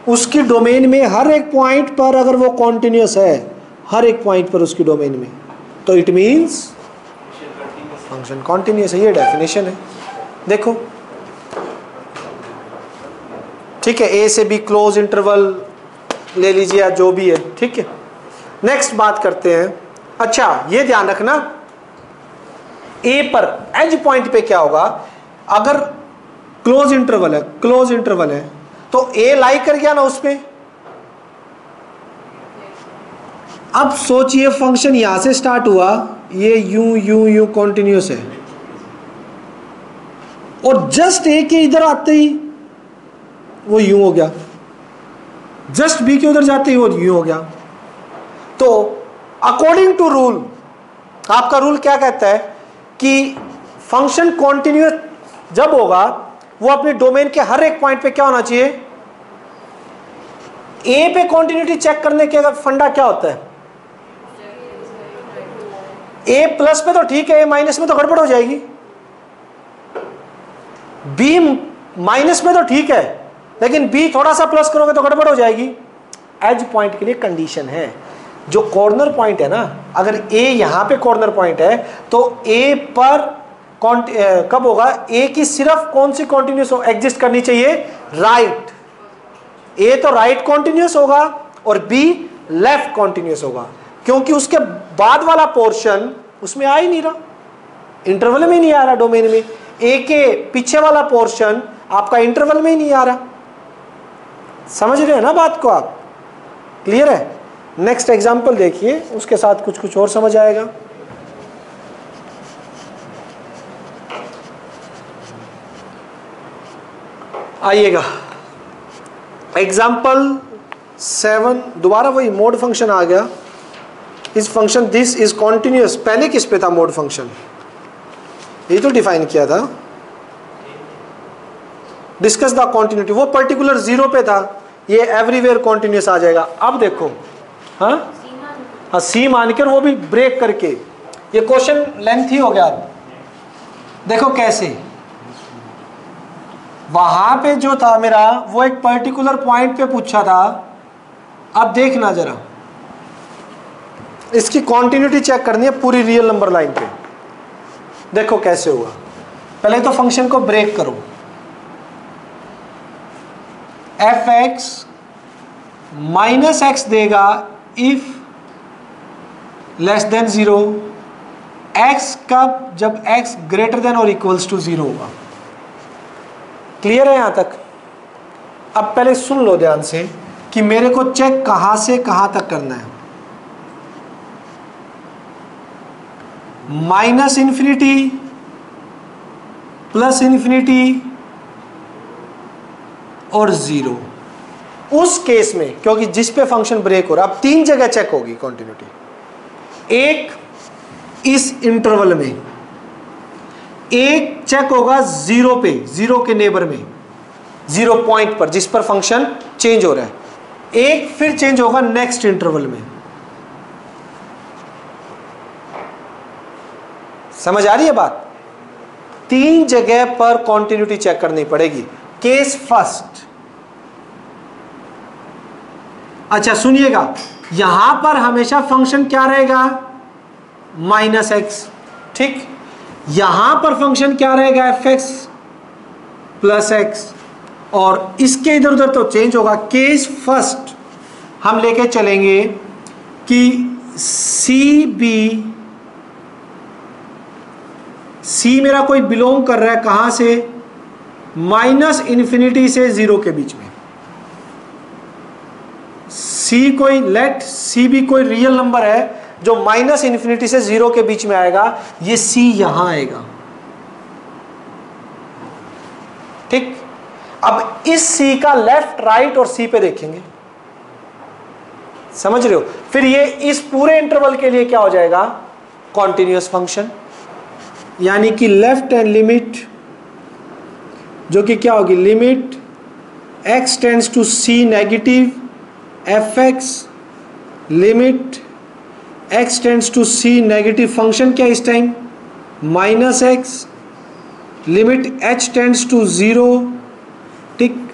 A: उसकी डोमेन में हर एक पॉइंट पर अगर वो कॉन्टिन्यूस है, हर एक पॉइंट पर उसकी डोमेन में, तो इट मीन्स फंक्शन कॉन्टिन्यूस है। ये डेफिनेशन है, देखो, ठीक है, a से b क्लोज इंटरवल ले लीजिए या जो भी है, ठीक है। नेक्स्ट बात करते हैं, अच्छा ये ध्यान रखना, a पर एज पॉइंट पे क्या होगा, अगर क्लोज इंटरवल है तो a लाई कर गया ना उसमें। अब सोचिए फंक्शन यहां से स्टार्ट हुआ, ये यूं कॉन्टिन्यूस है, और जस्ट a के इधर आते ही वो यूं हो गया, जस्ट b के उधर जाते ही वो यूं हो गया। तो अकॉर्डिंग टू रूल, आपका रूल क्या कहता है कि फंक्शन कॉन्टिन्यूस जब होगा वो अपने डोमेन के हर एक पॉइंट पे क्या होना चाहिए, ए पे कॉन्टिन्यूटी चेक करने के फंडा क्या होता है, ए प्लस पे तो ठीक है, ए माइनस में तो गड़बड़ हो जाएगी, बी माइनस में तो ठीक है, लेकिन बी थोड़ा सा प्लस करोगे तो गड़बड़ हो जाएगी। एज पॉइंट के लिए कंडीशन है। जो कॉर्नर पॉइंट है ना, अगर ए यहाँ पे कॉर्नर पॉइंट है तो ए पर कब होगा, ए की सिर्फ कौन सी कॉन्टिन्यूस एग्जिस्ट करनी चाहिए, राइट। ए तो राइट कॉन्टिन्यूस होगा और बी लेफ्ट कॉन्टिन्यूस होगा, क्योंकि उसके बाद वाला पोर्शन उसमें आ ही नहीं रहा, इंटरवल में नहीं आ रहा डोमेन में। ए के पीछे वाला पोर्शन आपका इंटरवल में ही नहीं आ रहा। समझ रहे हैं ना बात को आप? क्लियर है? नेक्स्ट एग्जांपल देखिए, उसके साथ कुछ कुछ और समझ आएगा। आइएगा एग्जाम्पल 7, दोबारा वही मोड फंक्शन आ गया। इस फंक्शन दिस इज कॉन्टिन्यूस, पहले किस पे था मोड फंक्शन, ये तो डिफाइन किया था, डिस्कस द कॉन्टिन्यूटी, वो पर्टिकुलर 0 पे था, ये एवरीवेयर कॉन्टिन्यूस आ जाएगा। अब देखो, हाँ सी मानकर वो भी ब्रेक करके, ये क्वेश्चन लेंथी हो गया। देखो कैसे, वहां पे जो था मेरा वो एक पर्टिकुलर पॉइंट पे पूछा था। अब देखना जरा, इसकी कॉन्टिन्यूटी चेक करनी है पूरी रियल नंबर लाइन पे। देखो कैसे होगा, पहले तो फंक्शन को ब्रेक करो, एफ एक्स माइनस एक्स देगा इफ लेस देन 0, एक्स कब, जब एक्स ग्रेटर देन और इक्वल्स टू 0 होगा। क्लियर है यहां तक? अब पहले सुन लो ध्यान से कि मेरे को चेक कहां से कहां तक करना है। माइनस इन्फिनिटी, प्लस इन्फिनिटी और 0, उस केस में, क्योंकि जिस पे फंक्शन ब्रेक हो रहा है, अब 3 जगह चेक होगी कॉन्टिन्यूटी। एक इस इंटरवल में, एक चेक होगा 0 पे, 0 के नेबर में, 0 पॉइंट पर जिस पर फंक्शन चेंज हो रहा है, एक फिर चेंज होगा नेक्स्ट इंटरवल में। समझ आ रही है बात? 3 जगह पर कॉन्टिन्यूटी चेक करनी पड़ेगी। केस फर्स्ट, अच्छा सुनिएगा, यहां पर हमेशा फंक्शन क्या रहेगा, माइनस एक्स, ठीक। यहां पर फंक्शन क्या रहेगा, एफ एक्स प्लस एक्स, और इसके इधर उधर तो चेंज होगा। केस फर्स्ट हम लेके चलेंगे कि सी मेरा कोई बिलोंग कर रहा है कहां से, माइनस इन्फिनिटी से 0 के बीच में। सी कोई, लेट सी भी कोई रियल नंबर है जो माइनस इन्फिनिटी से 0 के बीच में आएगा, ये सी यहां आएगा, ठीक। अब इस सी का लेफ्ट राइट और सी पे देखेंगे, समझ रहे हो? फिर ये इस पूरे इंटरवल के लिए क्या हो जाएगा, कॉन्टिन्यूअस फंक्शन, यानी कि लेफ्ट हैंड लिमिट जो कि क्या होगी, limit x tends to C negative f x, limit x tends to C negative function क्या इस time minus x, limit h tends to 0, ठीक।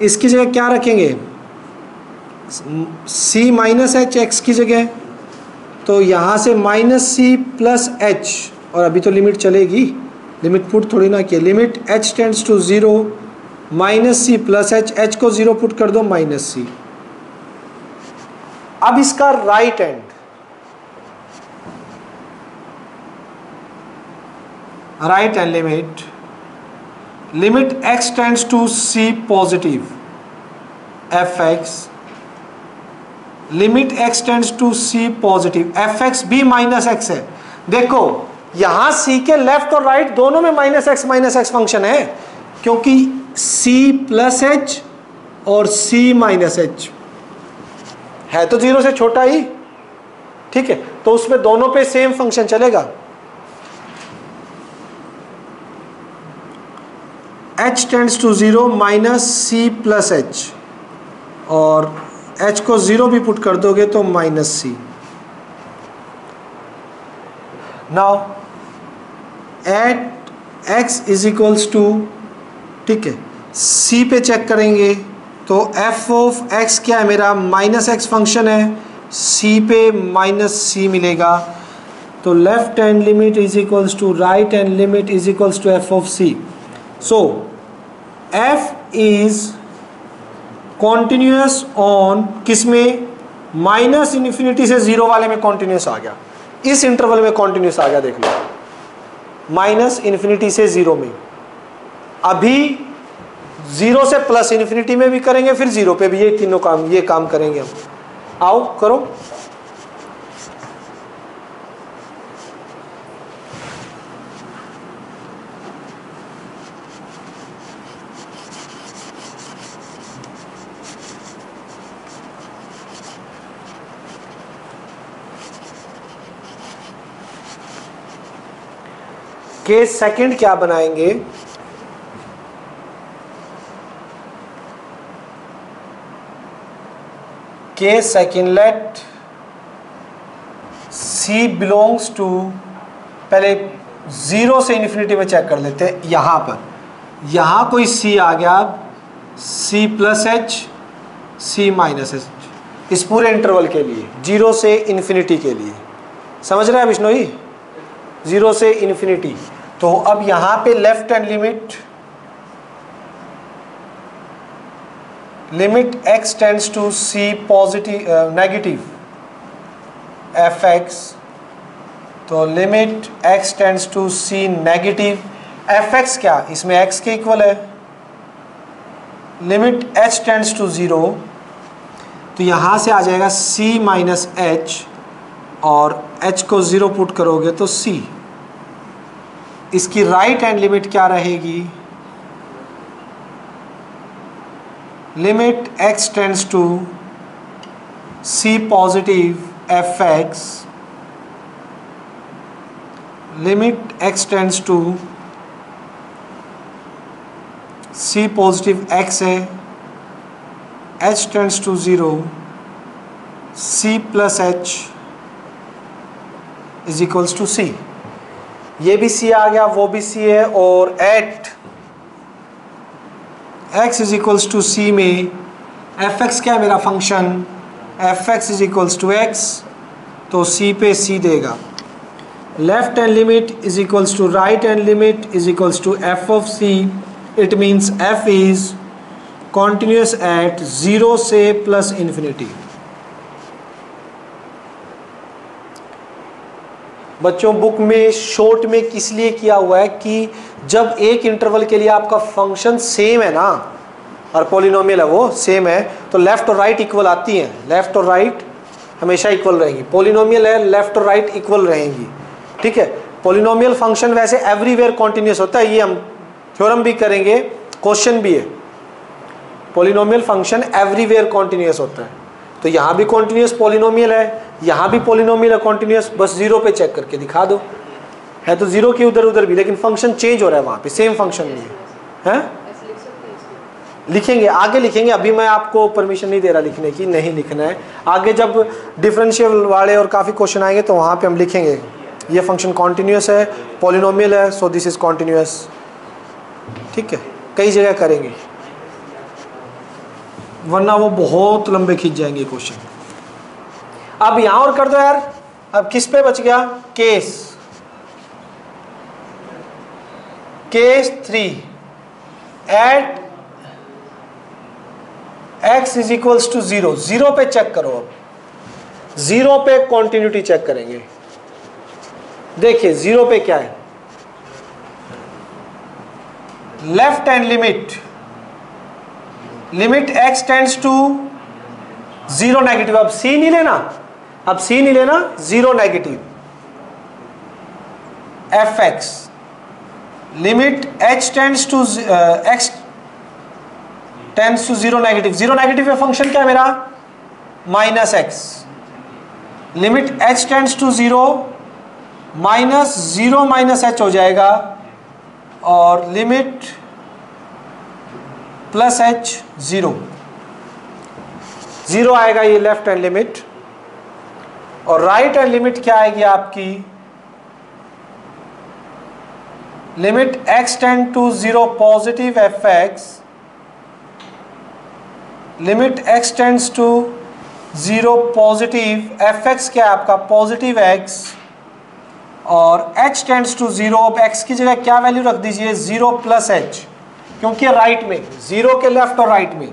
A: इसकी जगह क्या रखेंगे, c माइनस एच एक्स की जगह, तो यहाँ से माइनस सी प्लस एच, और अभी तो लिमिट चलेगी, लिमिट पुट थोड़ी ना किया, limit h tends to 0 minus c plus h, h को 0 पुट कर दो, माइनस सी। अब इसका right end, right end limit x tends to c positive f x, limit x tends to c positive f x भी minus x है। देखो यहां c के लेफ्ट और राइट दोनों में माइनस एक्स फंक्शन है, क्योंकि c प्लस एच और c माइनस एच है तो 0 से छोटा ही, ठीक है, तो उसमें दोनों पे सेम फंक्शन चलेगा। h tends to 0 minus c plus h, और h को 0 भी पुट कर दोगे तो minus c. Now at x is equals to, ठीक है, c पे चेक करेंगे तो एफ ऑफ एक्स क्या है मेरा, माइनस एक्स फंक्शन है, सी पे माइनस सी मिलेगा, तो left hand limit is equals to right hand limit is equals to f of c. So f is continuous on किस में, माइनस इन्फिनिटी से जीरो वाले में कॉन्टिन्यूस आ गया, इस इंटरवल में कॉन्टिन्यूस आ गया, देख लो माइनस इन्फिनिटी से जीरो में। अभी जीरो से प्लस इन्फिनिटी में भी करेंगे, फिर जीरो पे भी, ये तीनों काम, ये काम करेंगे हम। आओ करो। केस सेकंड क्या बनाएंगे, case second let c belongs to, पहले जीरो से इन्फिनिटी में चेक कर लेते हैं। यहां पर, यहां कोई सी आ गया, सी प्लस एच, सी माइनस एच, इस पूरे इंटरवल के लिए, जीरो से इन्फिनिटी के लिए, समझ रहे हैं विष्णु जी, जीरो से इन्फिनिटी। तो अब यहां पे left hand limit, limit x tends to c positive negative f x, तो limit x tends to c negative f x, क्या इसमें x के इक्वल है, limit h tends to zero, तो यहां से आ जाएगा c माइनस एच, और h को जीरो पुट करोगे तो c। इसकी राइट हैंड लिमिट क्या रहेगी, limit x tends to c positive f x, limit x tends to c positive x है, h tends to zero, c plus h is equals to c। ये भी c आ गया, वो भी c है, और at x is equals to c में f x क्या है मेरा function, f x is equals to x, तो c पे c देगा। Left hand limit is equals to right hand limit is equals to f of c, it means f is continuous at zero से plus infinity. बच्चों book में short में किस लिए किया हुआ है कि जब एक इंटरवल के लिए आपका फंक्शन सेम है ना, और पॉलिनोमियल है वो सेम है, तो लेफ्ट और राइट इक्वल आती हैं, लेफ्ट और राइट हमेशा इक्वल रहेंगी। पॉलिनोमियल है, लेफ्ट और राइट इक्वल रहेंगी, ठीक है। पॉलिनोमियल फंक्शन वैसे एवरीवेयर कॉन्टिन्यूस होता है, ये हम थ्योरम भी करेंगे, क्वेश्चन भी है। पॉलिनोमियल फंक्शन एवरीवेयर कॉन्टिन्यूस होता है, तो यहाँ भी कॉन्टिन्यूस पॉलिनोमियल है, यहाँ भी पॉलिनोमियल है कॉन्टिन्यूस, बस जीरो पे चेक करके दिखा दो, है तो जीरो की उधर उधर भी, लेकिन फंक्शन चेंज हो रहा है वहाँ पे, सेम फंक्शन नहीं है, हैं? लिखेंगे आगे लिखेंगे, अभी मैं आपको परमिशन नहीं दे रहा लिखने की, नहीं लिखना है। आगे जब डिफरेंशियल वाले और काफ़ी क्वेश्चन आएंगे तो वहाँ पे हम लिखेंगे ये फंक्शन कॉन्टिन्यूस है, पॉलिनोमियल है, सो दिस इज कॉन्टिन्यूस, ठीक है, कई जगह करेंगे, वरना वो बहुत लंबे खींच जाएंगे क्वेश्चन। अब यहाँ और कर दो यार, अब किस पे बच गया, case 3 at x is equals to zero, zero पे चेक करो। अब जीरो पे कॉन्टिन्यूटी चेक करेंगे, देखिए जीरो पे क्या है, left hand limit, limit x tends to zero negative, अब c नहीं लेना, अब c नहीं लेना, zero negative f x, limit h tends to x tends to zero negative, zero negative में फंक्शन क्या है मेरा, minus x, limit h tends to zero, minus zero minus h हो जाएगा, और limit plus h zero, zero आएगा ये left hand limit, और राइट हैंड लिमिट क्या आएगी आपकी, limit x tend to zero positive f x, limit x tends to 0 positive f x क्या है आपका पॉजिटिव x और h टेंड्स टू 0, अब x की जगह क्या वैल्यू रख दीजिए 0 प्लस h, क्योंकि राइट में 0 के लेफ्ट और राइट में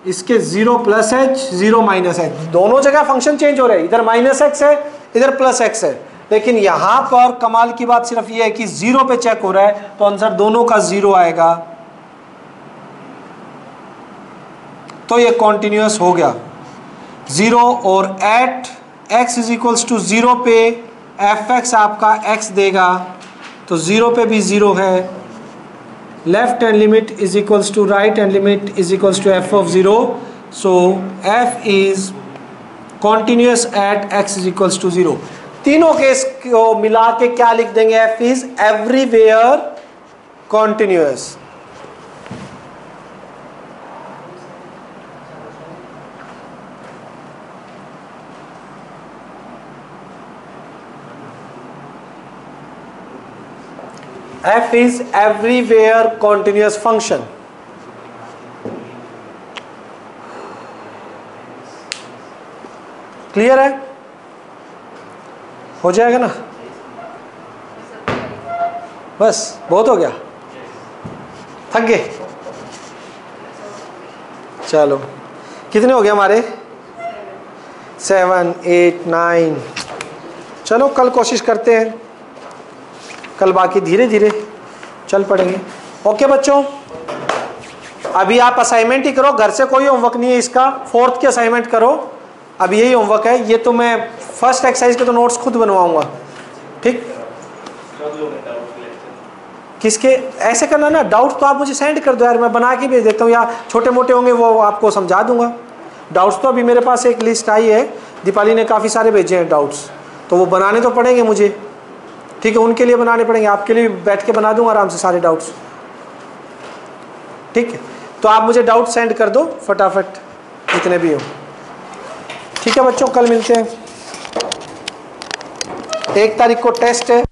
A: इसके 0 प्लस h 0 माइनस h दोनों जगह फंक्शन चेंज हो रहे हैं, इधर माइनस x है इधर प्लस x है, लेकिन यहां पर कमाल की बात सिर्फ ये है कि 0 पे चेक हो रहा है तो आंसर दोनों का 0 आएगा, तो ये कॉन्टिन्यूअस हो गया 0 और at x is equals to 0 पे एफ एक्स आपका x देगा तो 0 पे भी 0 है, left hand limit is equals to right hand limit is equals to f of 0, so f is continuous at x is equals to 0। तीनों case को मिला के क्या लिख देंगे f is everywhere continuous. f is everywhere continuous function। Clear है? हो जाएगा ना? बस बहुत हो गया, थक गए? चलो कितने हो गए हमारे 7 8 9। चलो कल कोशिश करते हैं, कल बाकी धीरे धीरे चल पड़ेंगे। ओके बच्चों, अभी आप असाइनमेंट ही करो, घर से कोई होमवर्क नहीं है इसका, 4th की असाइनमेंट करो, अब यही होमवर्क है। ये तो मैं फर्स्ट एक्सरसाइज के तो नोट्स खुद बनवाऊंगा, ठीक? किसके ऐसे करना ना, डाउट्स तो आप मुझे सेंड कर दो यार, मैं बना के भेज देता हूँ, या छोटे मोटे होंगे वो आपको समझा दूंगा। डाउट्स तो अभी मेरे पास एक लिस्ट आई है, दीपाली ने काफ़ी सारे भेजे हैं डाउट्स, तो वो बनाने तो पड़ेंगे मुझे, ठीक है? उनके लिए बनाने पड़ेंगे, आपके लिए बैठ के बना दूंगा आराम से सारे डाउट्स, ठीक है? तो आप मुझे डाउट सेंड कर दो फटाफट, जितने भी हो, ठीक है बच्चों? कल मिलते हैं, 1 तारीख को टेस्ट है।